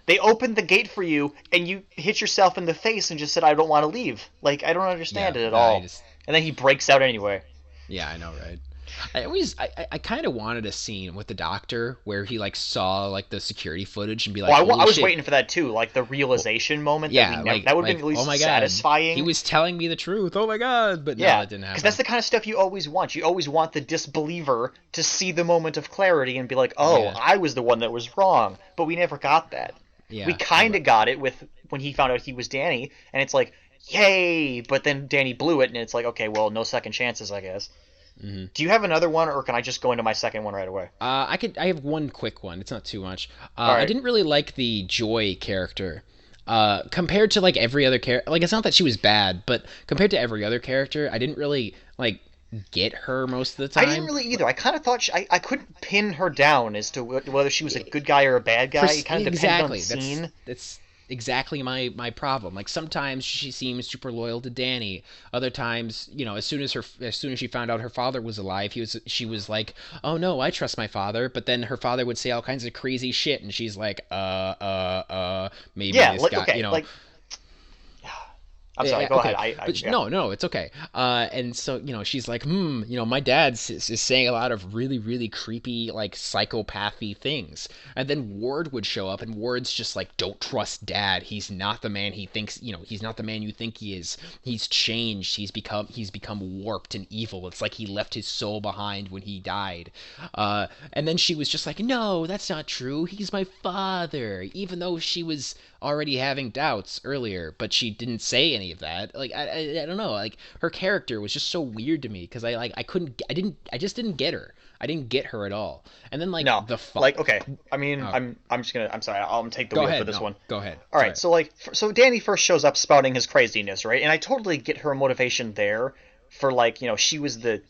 They opened the gate for you, and you hit yourself in the face and just said, I don't want to leave. Like, I don't understand it at all. And then he breaks out anyway. Yeah, I know, right? I kind of wanted a scene with the doctor where he like saw like the security footage and be Oh, like, I "Holy was shit!" waiting for that too, like the Well, realization moment that we yeah, never. That would have been at oh least my god, he satisfying. was telling me the truth. Oh my god, but no, Yeah, that didn't because that's happen. the kind of stuff you always want. You always want the disbeliever to see the moment of clarity and be like, "Oh, Yeah, I was the one that was wrong." But we never got that. We yeah, you're kind right. of got it with when he found out he was Danny, and it's like, "Yay!" But then Danny blew it, and it's like, "Okay, well, no second chances, I guess." Hmm. Do you have another one, or can I just go into my second one right away? I have one quick one. It's not too much. All I right. didn't really like the Joy character. Compared to like every other character, like it's not that she was bad, but compared to every other character, I didn't really like get her most of the I didn't time. really either. I kind of thought I couldn't pin her down as to whether she was a good guy or a bad guy. It kind of depended on the Exactly. scene. That's exactly my problem. Like sometimes she seems super loyal to Danny. Other times, as soon as she found out her father was alive, she was like, "Oh no, I trust my father." But then her father would say all kinds of crazy shit, and she's like, maybe Yeah, this like guy, okay, like I'm sorry. yeah, Go ahead. okay, but Yeah. no, it's okay. And so she's like, my dad is saying a lot of really, really creepy, like psychopathy things. And then Ward would show up, and Ward's just like, don't trust Dad. He's not the man he thinks. He's not the man you think he is. He's changed. He's become warped and evil. It's like he left his soul behind when he died. And then she was just like, no, that's not true. He's my father. Even though she was already having doubts earlier, but she didn't say any of that. Like I don't know. Like her character was just so weird to me because I just didn't get her. I didn't get her at all. And then like No, the fu- like okay. I mean, oh, I'm just gonna. I'm sorry. I'll take the Go wheel for ahead. this No, one. go ahead. All right. Sorry. So like, so Danny first shows up spouting his craziness, right? And I totally get her motivation there. For like, she was the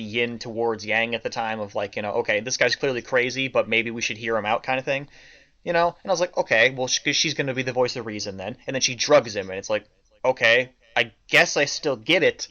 yin towards yang at the time of like, okay, this guy's clearly crazy, but maybe we should hear him out, kind of thing. And I was like, okay, well, she's going to be the voice of reason then. And then she drugs him, and it's like, okay, I guess I still get it,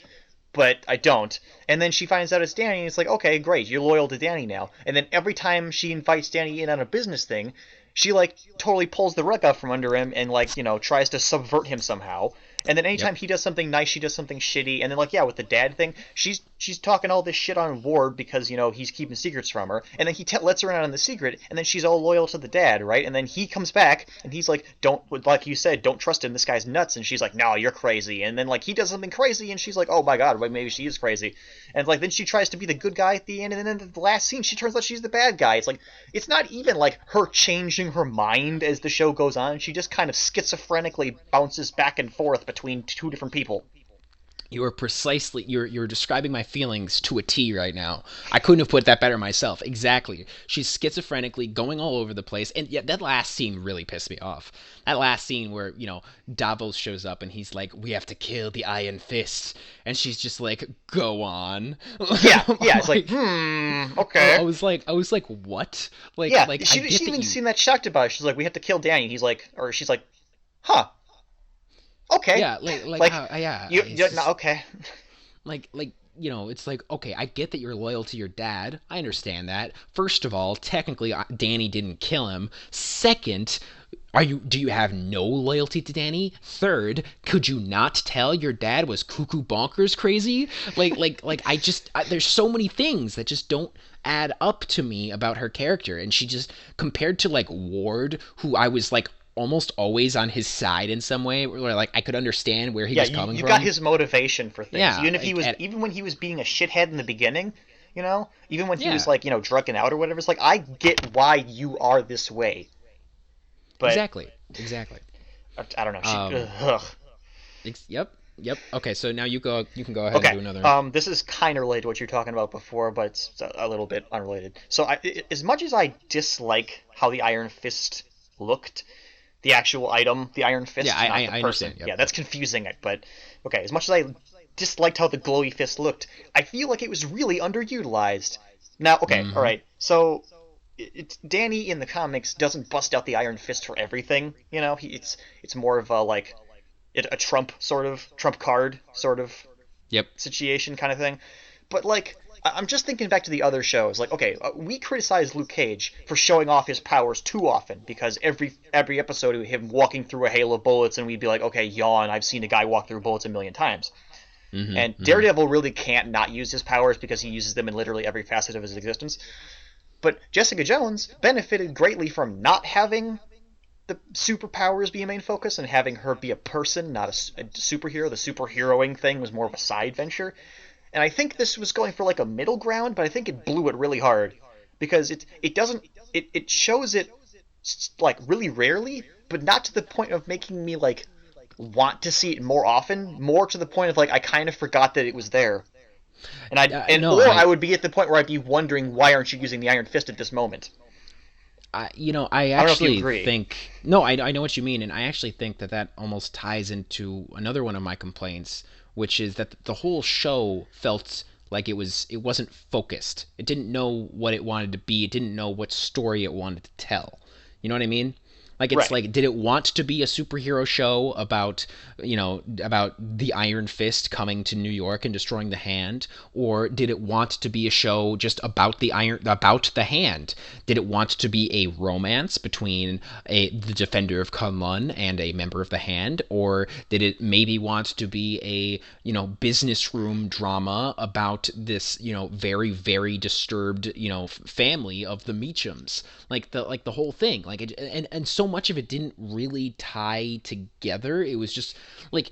but I don't. And then she finds out it's Danny, and it's like, okay, great, you're loyal to Danny now. And then every time she invites Danny in on a business thing, she like totally pulls the rug out from under him and like, tries to subvert him somehow. And then Yep. anytime he does something nice, she does something shitty. And then like, yeah, with the dad thing, she's talking all this shit on Ward because he's keeping secrets from her. And then he lets her in on the secret, and then she's all loyal to the dad, right? And then he comes back and he's like, don't, like you said, don't trust him. This guy's nuts. And she's like, no, you're crazy. And then like he does something crazy, and she's like, oh my god, maybe she is crazy. And like then she tries to be the good guy at the end, and then in the last scene she turns out she's the bad guy. It's like it's not even like her changing her mind as the show goes on. She just kind of schizophrenically bounces back and forth between two different people. You're describing my feelings to a T right now. I couldn't have put that better myself. Exactly. She's schizophrenically going all over the place, and yeah, that last scene really pissed me off. That last scene where Davos shows up and he's like, "We have to kill the Iron Fist," and she's just like, "Go on." Yeah, yeah. It's like, Like, okay. I was like, what? Yeah, I she get that even you. seemed that shocked about it. She's like, we have to kill Danny. He's like, or she's like, huh, okay. Yeah, Like, yeah, you no, okay. it's like, okay, I get that you're loyal to your dad. I understand that. First of all, technically, Danny didn't kill him. Second, do you have no loyalty to Danny? Third, could you not tell your dad was cuckoo bonkers crazy? There's so many things that just don't add up to me about her character, and she just, compared to like Ward, who I was like almost always on his side in some way, where like I could understand where he Yeah, was you, coming you got from. his motivation for things. Yeah, Even if he was, even when he was being a shithead in the beginning, even when he was yeah, like, drunken out or whatever, it's like I get why you are this way, but exactly. I don't know. Um, Ugh. yep. Okay, so now you can go ahead and Okay. do another. This is kind of related to what you were talking about before, but it's a little bit unrelated. So, as much as I dislike how the Iron Fist looked, the actual item, the Iron Fist, Yeah, not the I person. understand. Yep. Yeah, that's confusing it. But okay, as much as I disliked how the glowy fist looked, I feel like it was really underutilized. Now, okay, all Mm-hmm. right. So, Danny in the comics doesn't bust out the Iron Fist for everything. It's more of a like a trump card sort of Yep. situation kind of thing. But like, I'm just thinking back to the other shows. Like, okay, we criticize Luke Cage for showing off his powers too often because every episode of him walking through a hail of bullets, and we'd be like, okay, yawn. I've seen a guy walk through bullets a million times. And Mm-hmm. Daredevil really can't not use his powers because he uses them in literally every facet of his existence. But Jessica Jones benefited greatly from not having the superpowers be a main focus and having her be a person, not a superhero. The superheroing thing was more of a side venture. And I think this was going for like a middle ground, but I think it blew it really hard because it doesn't it shows it like really rarely, but not to the point of making me like want to see it more often. More to the point of like I kind of forgot that it was there, and No, or I would be at the point where I'd be wondering why aren't you using the Iron Fist at this moment. I I don't know if you actually agree. think no, I know what you mean, and I actually think that that almost ties into another one of my complaints, which is that the whole show felt like it wasn't focused. It didn't know what it wanted to be. It didn't know what story it wanted to tell. You know what I mean? Like it's Right. like, did it want to be a superhero show about, about the Iron Fist coming to New York and destroying the Hand, or did it want to be a show just about the Hand? Did it want to be a romance between the Defender of Kunlun and a member of the Hand, or did it maybe want to be a business room drama about this very very disturbed family of the Meachums? Like the whole thing, and so much of it didn't really tie together. It was just like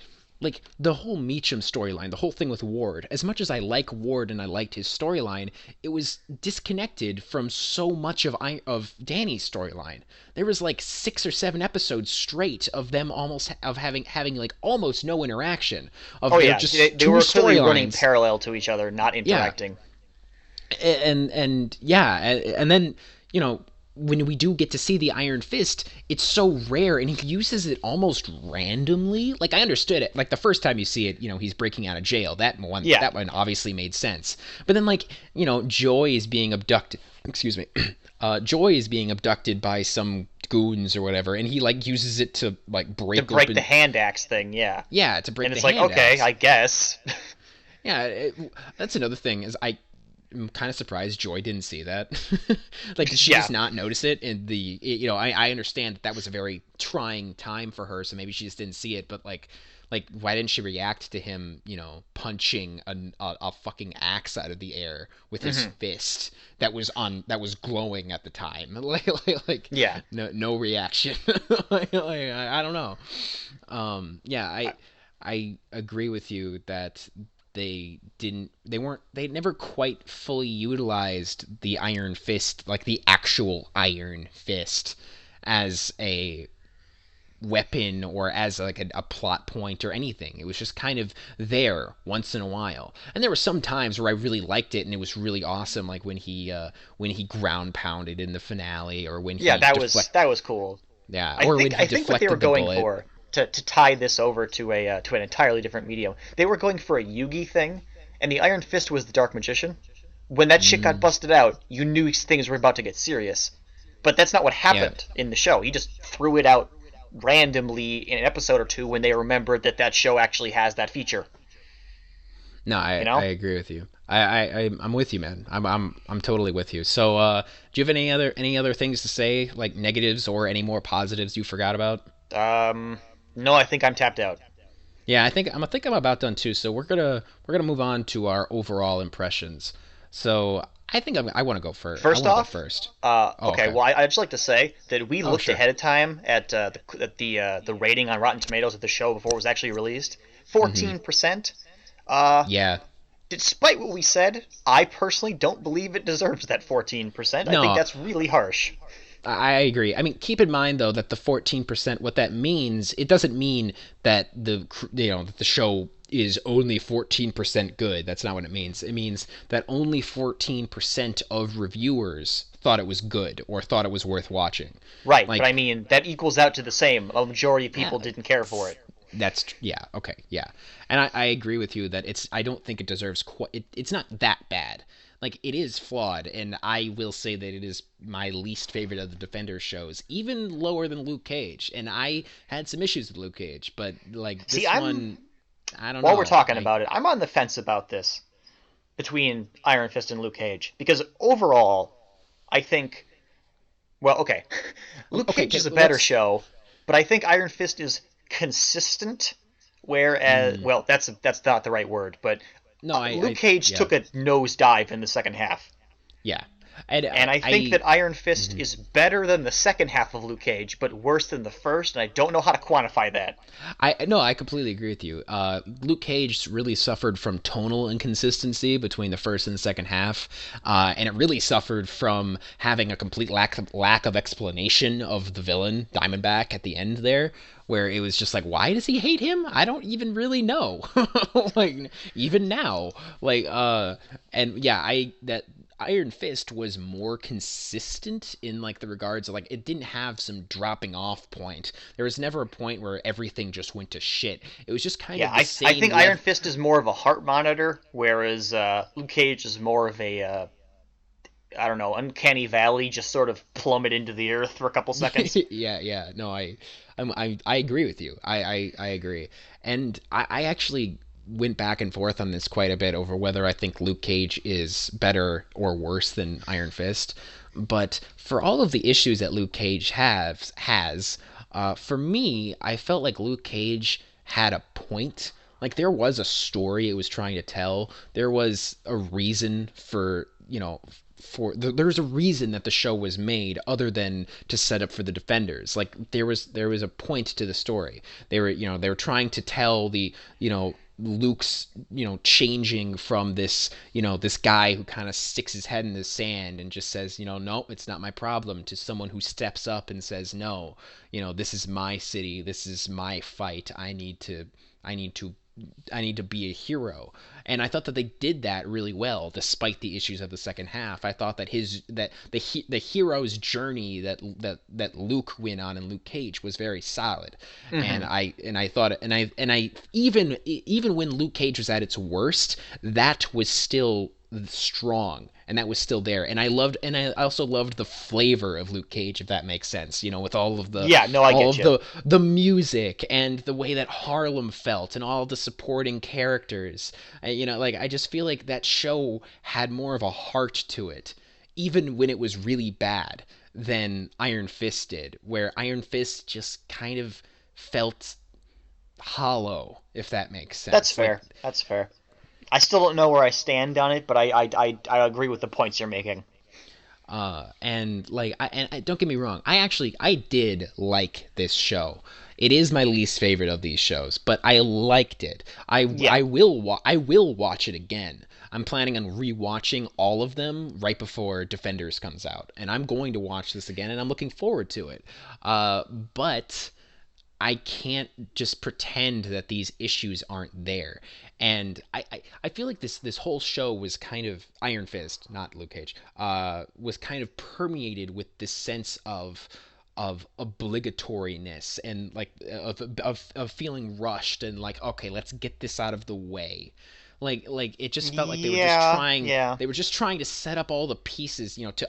the whole Meacham storyline, the whole thing with Ward. As much as I like Ward and I liked his storyline, it was disconnected from so much of Danny's storyline. There was like 6 or 7 episodes straight of them almost of having like almost no interaction. Oh Of they're yeah, just they two were clearly running storylines. parallel to each other, not Yeah, interacting. and yeah, and then when we do get to see the Iron Fist, it's so rare, and he uses it almost randomly. Like I understood it, like the first time you see it, he's breaking out of jail. Yeah. That one obviously made sense. But then like Joy is being abducted. Excuse me, Joy is being abducted by some goons or whatever, and he like uses it to like To break break the open. hand axe thing, yeah. Yeah, to break And the it's like, hand okay, axe. I guess. Yeah, that's another thing is I'm kind of surprised Joy didn't see that. Like, did she Yeah. just not notice it? And I understand that was a very trying time for her, so maybe she just didn't see it. But like, why didn't she react to him, punching a fucking axe out of the air with his Hmm. fist that was glowing at the time? Like Yeah. no reaction. I don't know. Yeah, I agree with you that they never quite fully utilized the Iron Fist, like the actual Iron Fist, as a weapon or as like a plot point or anything. It was just kind of there once in a while. And there were some times where I really liked it and it was really awesome, like when he ground pounded in the finale, or when Yeah, he deflect that was cool. yeah, I or when think he I think what they were deflected the going bullet. for to tie this over to an entirely different medium. They were going for a Yugi thing, and the Iron Fist was the Dark Magician. When that shit got Mm, busted out, you knew things were about to get serious. But that's not what yeah. happened in the show. He just threw it out randomly in an episode or two when they remembered that that show actually has that feature. No, You I know? agree with you. I'm with you, man. I'm totally with you. So, do you have any other things to say, like negatives or any more positives you forgot about? No, I think I'm tapped out. Yeah, I think I'm about done too. So we're gonna move on to our overall impressions. So I want to go first. I First want to go off, first. Oh, okay. okay. Well, I'd just like to say that we Oh, looked sure. ahead of time at the rating on Rotten Tomatoes of the show before it was actually released. Mm-hmm. 14%. Uh, Yeah. Despite what we said, I personally don't believe it deserves that 14%. I think No, that's really harsh. I agree. I mean, keep in mind though that the 14%, what that means, it doesn't mean that that the show is only 14% good. That's not what it means. It means that only 14% of reviewers thought it was good or thought it was worth watching. Right, but I Like, mean that equals out to the same. A majority of yeah, people didn't care for it. yeah, okay, yeah. And I agree with you that I don't think it deserves it's not that bad. Like, it is flawed, and I will say that it is my least favorite of the Defenders shows, even lower than Luke Cage. And I had some issues with Luke Cage, but like See, this I'm one, I don't while we're know. talking I about it, I'm on the fence about this between Iron Fist and Luke Cage because overall, I think well, okay. Luke okay, Cage okay, is a better let's show, but I think Iron Fist is consistent Whereas, Mm. well, that's not the right word, but No, Luke Cage yeah, took a nosedive in the second half. yeah, and And I think I that Iron Fist mhm. is better than the second half of Luke Cage, but worse than the first, and I don't know how to quantify that. I no, I completely agree with you. Luke Cage really suffered from tonal inconsistency between the first and the second half, and it really suffered from having a complete lack of explanation of the villain Diamondback at the end there, where it was just like, why does he hate him? I don't even really know. Like even now, like and yeah, I that Iron Fist was more consistent in like the regards of like it didn't have some dropping off point. There was never a point where everything just went to shit. It was just kind Yeah, of the I same think Iron level. Fist is more of a heart monitor, whereas Luke Cage is more of a I don't know, uncanny valley, just sort of plummet into the earth for a couple seconds. Yeah, yeah. No, I agree with you. I agree. And I actually went back and forth on this quite a bit over whether I think Luke Cage is better or worse than Iron Fist. But for all of the issues that Luke Cage has, for me, I felt like Luke Cage had a point. Like there was a story it was trying to tell. There was a reason for there's a reason that the show was made other than to set up for the defenders. Like there was a point to the story. They were trying to tell Luke's changing from this guy who kind of sticks his head in the sand and just says no, it's not my problem, to someone who steps up and says no, this is my city, this is my fight, I need to I need to be a hero. And I thought that they did that really well, despite the issues of the second half. I thought that the hero's journey that Luke went on in Luke Cage was very solid. And Mm-hmm. I thought and I even when Luke Cage was at its worst, that was still strong, and that was still there. And I also loved the flavor of Luke Cage, if that makes sense, with Yeah, no, I all get of you. the music and the way that Harlem felt and all the supporting characters. Like I just feel like that show had more of a heart to it, even when it was really bad, than Iron Fist did, where Iron Fist just kind of felt hollow, if that makes That's sense. Like fair. That's fair. I still don't know where I stand on it, but I agree with the points you're making. and like and don't get me wrong, I did like this show. It is my least favorite of these shows, but I liked it. Yeah, I will watch it again. I'm planning on rewatching all of them right before Defenders comes out, and I'm going to watch this again, and I'm looking forward to it. But I can't just pretend that these issues aren't there. And I feel like this whole show was kind of Iron Fist, not Luke Cage, was kind of permeated with this sense of obligatoriness and like of feeling rushed and like, okay, let's get this out of the way. Like it just felt like yeah, yeah. they were just trying to set up all the pieces, to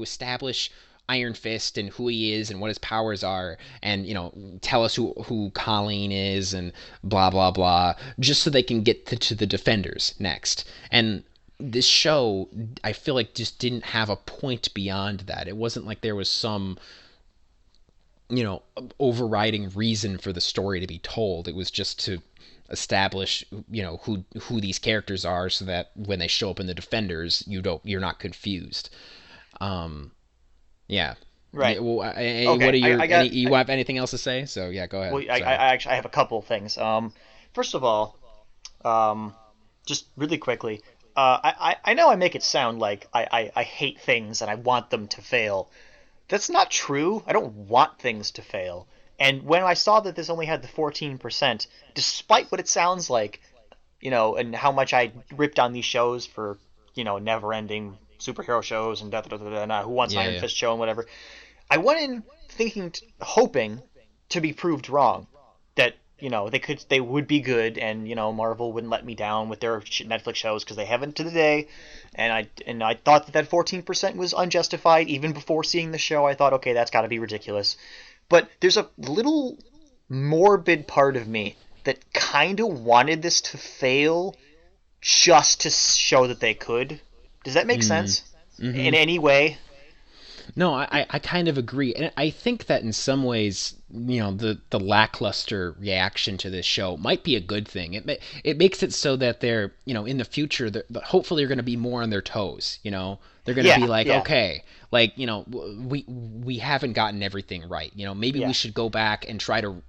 establish Iron Fist and who he is and what his powers are, and tell us who Colleen is and blah blah blah, just so they can get to the Defenders next. And this show, I feel like, just didn't have a point beyond that. It wasn't like there was some overriding reason for the story to be told. It was just to establish who these characters are, so that when they show up in the Defenders, you're not confused. um yeah. Right. Well, what Okay. are your I any got. you have anything else to say? So yeah, go ahead, Well, sorry. I actually I have a couple of things. First of all, um, just really quickly, I know I make it sound like I hate things and I want them to fail. That's not true. I don't want things to fail. And when I saw that this only had the 14%, despite what it sounds like, and how much I ripped on these shows for, never-ending superhero shows and Who Wants an Yeah, Iron yeah. Fist show and whatever, I went in thinking, hoping to be proved wrong, that they would be good, and Marvel wouldn't let me down with their Netflix shows because they haven't to the day, and I thought that 14% was unjustified even before seeing the show. I thought, okay, that's got to be ridiculous, but there's a little morbid part of me that kind of wanted this to fail just to show that they could. Does that make Mm. sense? In Mm-hmm. any way? No, I kind of agree. And I think that in some ways, the lackluster reaction to this show might be a good thing. It makes it so that they're, in the future, hopefully they're going to be more on their toes, They're going to be Yeah, like, yeah, okay, like, we haven't gotten everything right. Maybe we yeah. should go back and try to,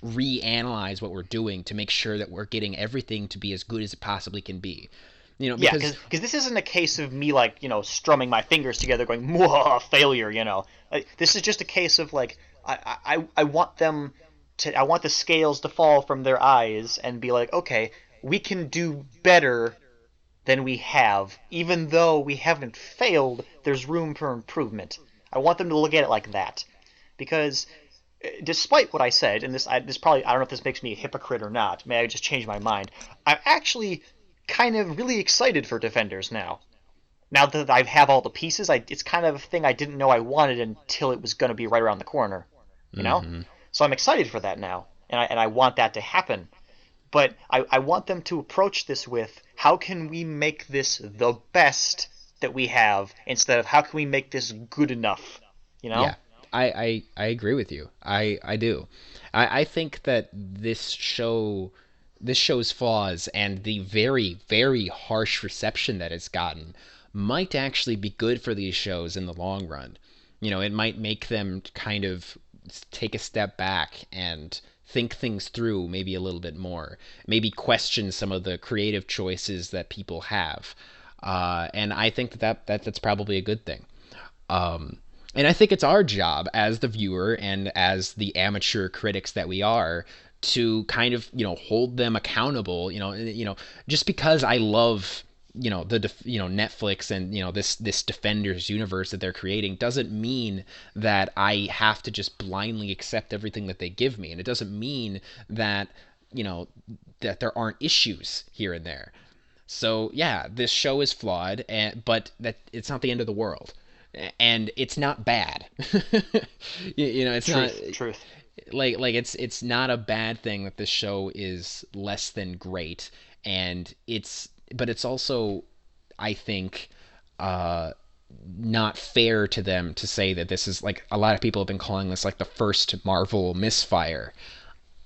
reanalyze what we're doing to make sure that we're getting everything to be as good as it possibly can be. Yeah, Because because this isn't a case of me like strumming my fingers together, going "Mwah, failure." This is just a case of like I want them to I want the scales to fall from their eyes and be like, okay, we can do better than we have, even though we haven't failed. There's room for improvement. I want them to look at it like that, because despite what I said, and this probably, I don't know if this makes me a hypocrite or not. May I just change my mind? I'm actually kind of really excited for Defenders now. Now that I have all the pieces, it's kind of a thing I didn't know I wanted until it was going to be right around the corner. You know, hmm so I'm excited for that now, and I want that to happen. But I want them to approach this with how can we make this the best that we have instead of how can we make this good enough. You know? Yeah, I agree with you. I do. I think that this show's flaws and the very, very harsh reception that it's gotten might actually be good for these shows in the long run. It might make them kind of take a step back and think things through maybe a little bit more, maybe question some of the creative choices that people have. And I think that's probably a good thing. Um, and I think it's our job as the viewer and as the amateur critics that we are to kind of hold them accountable. Just because I love Netflix and this Defenders universe that they're creating doesn't mean that I have to just blindly accept everything that they give me, and it doesn't mean that that there aren't issues here and there. So yeah, this show is flawed, but that it's not the end of the world, and it's not bad. It's not Truth, truth. like it's not a bad thing that this show is less than great, and it's also, I think, uh, not fair to them to say that this is like a lot of people have been calling this like the first Marvel misfire.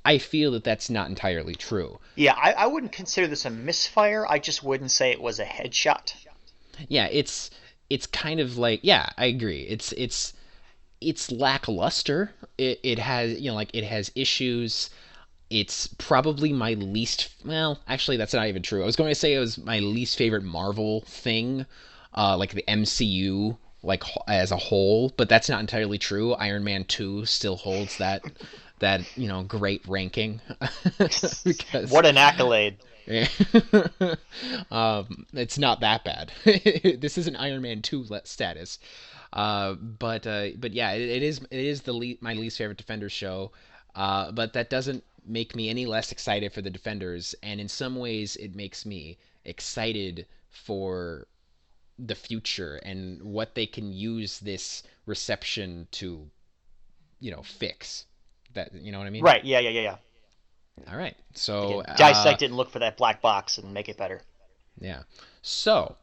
I feel that that's not entirely true. Yeah, I wouldn't consider this a misfire. I just wouldn't say it was a headshot. Yeah, it's kind of like, yeah, I agree. It's lackluster. It has like it has issues. It's probably my least, well, actually that's not even true. I was going to say it was my least favorite Marvel thing, like the MCU like as a whole, but that's not entirely true. Iron Man 2 still holds that great ranking because What an accolade. yeah. It's not that bad. This is an Iron Man 2 status. But yeah, it is my least favorite Defenders show. But that doesn't make me any less excited for the Defenders, and in some ways it makes me excited for the future and what they can use this reception to, fix. That, you know what I mean? Right, yeah, yeah, yeah, yeah. All right. They So, can dissect it and look for that black box and make it better. yeah. So,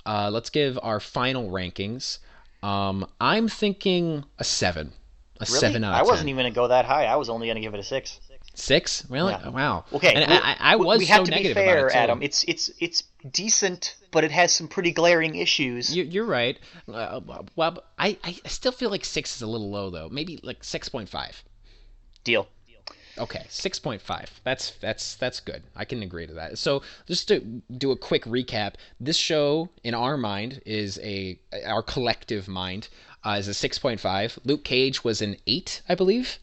let's give our final rankings. I'm thinking a 7. A Really? 7 out I of wasn't 10. even going to go that high. I was only going to give it a 6. 6? Really? Yeah. Wow. Okay, And I was we have so to be negative fair, about it too. Adam. It's decent, but it has some pretty glaring issues. You're right. Well, I still feel like 6 is a little low though. Maybe like 6.5. Deal. Okay, 6.5. That's good. I can agree to that. So just to do a quick recap, this show in our mind is our collective mind is a 6.5. Luke Cage was an 8, I believe,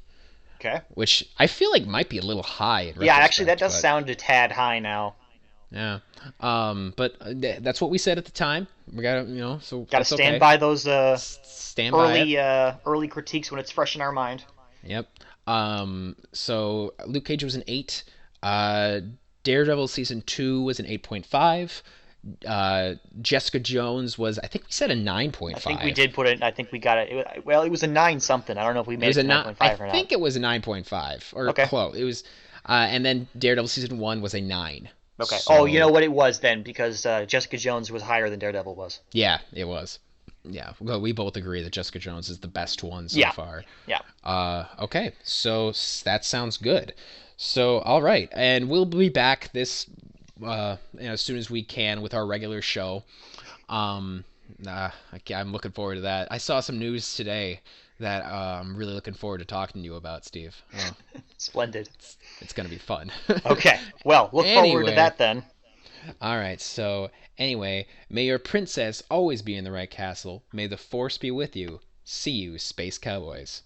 Okay. which I feel like might be a little high in Yeah, actually, that retrospect, does but sound a tad high now. yeah. But that's what we said at the time. We got to, so Got to that's stand okay. by those Stand by it. early critiques when it's fresh in our mind. Yep. So Luke Cage was an 8. Uh, Daredevil season 2 was an 8.5. Jessica Jones was, I think we said a I think we 9.5. did put it. I think we got it. Well, it was a 9 something. I don't know if we It made was it a to not. I 9.5 or not. think it was a 9.5 or Okay. close. It was, and then Daredevil season 1 was a 9. Okay. Oh, you know So what it was then, because Jessica Jones was higher than Daredevil was. yeah, it was. Yeah, well, we both agree that Jessica Jones is the best one so Yeah, far. yeah. Okay, so that sounds good. So, all right, and we'll be back this as soon as we can with our regular show. Um, I'm looking forward to that. I saw some news today that I'm really looking forward to talking to you about, Steve. Oh, Splendid. it's gonna be fun. Okay, well, look forward to Anyway, that then. all right. So anyway, may your princess always be in the right castle. May the force be with you. See you, space cowboys.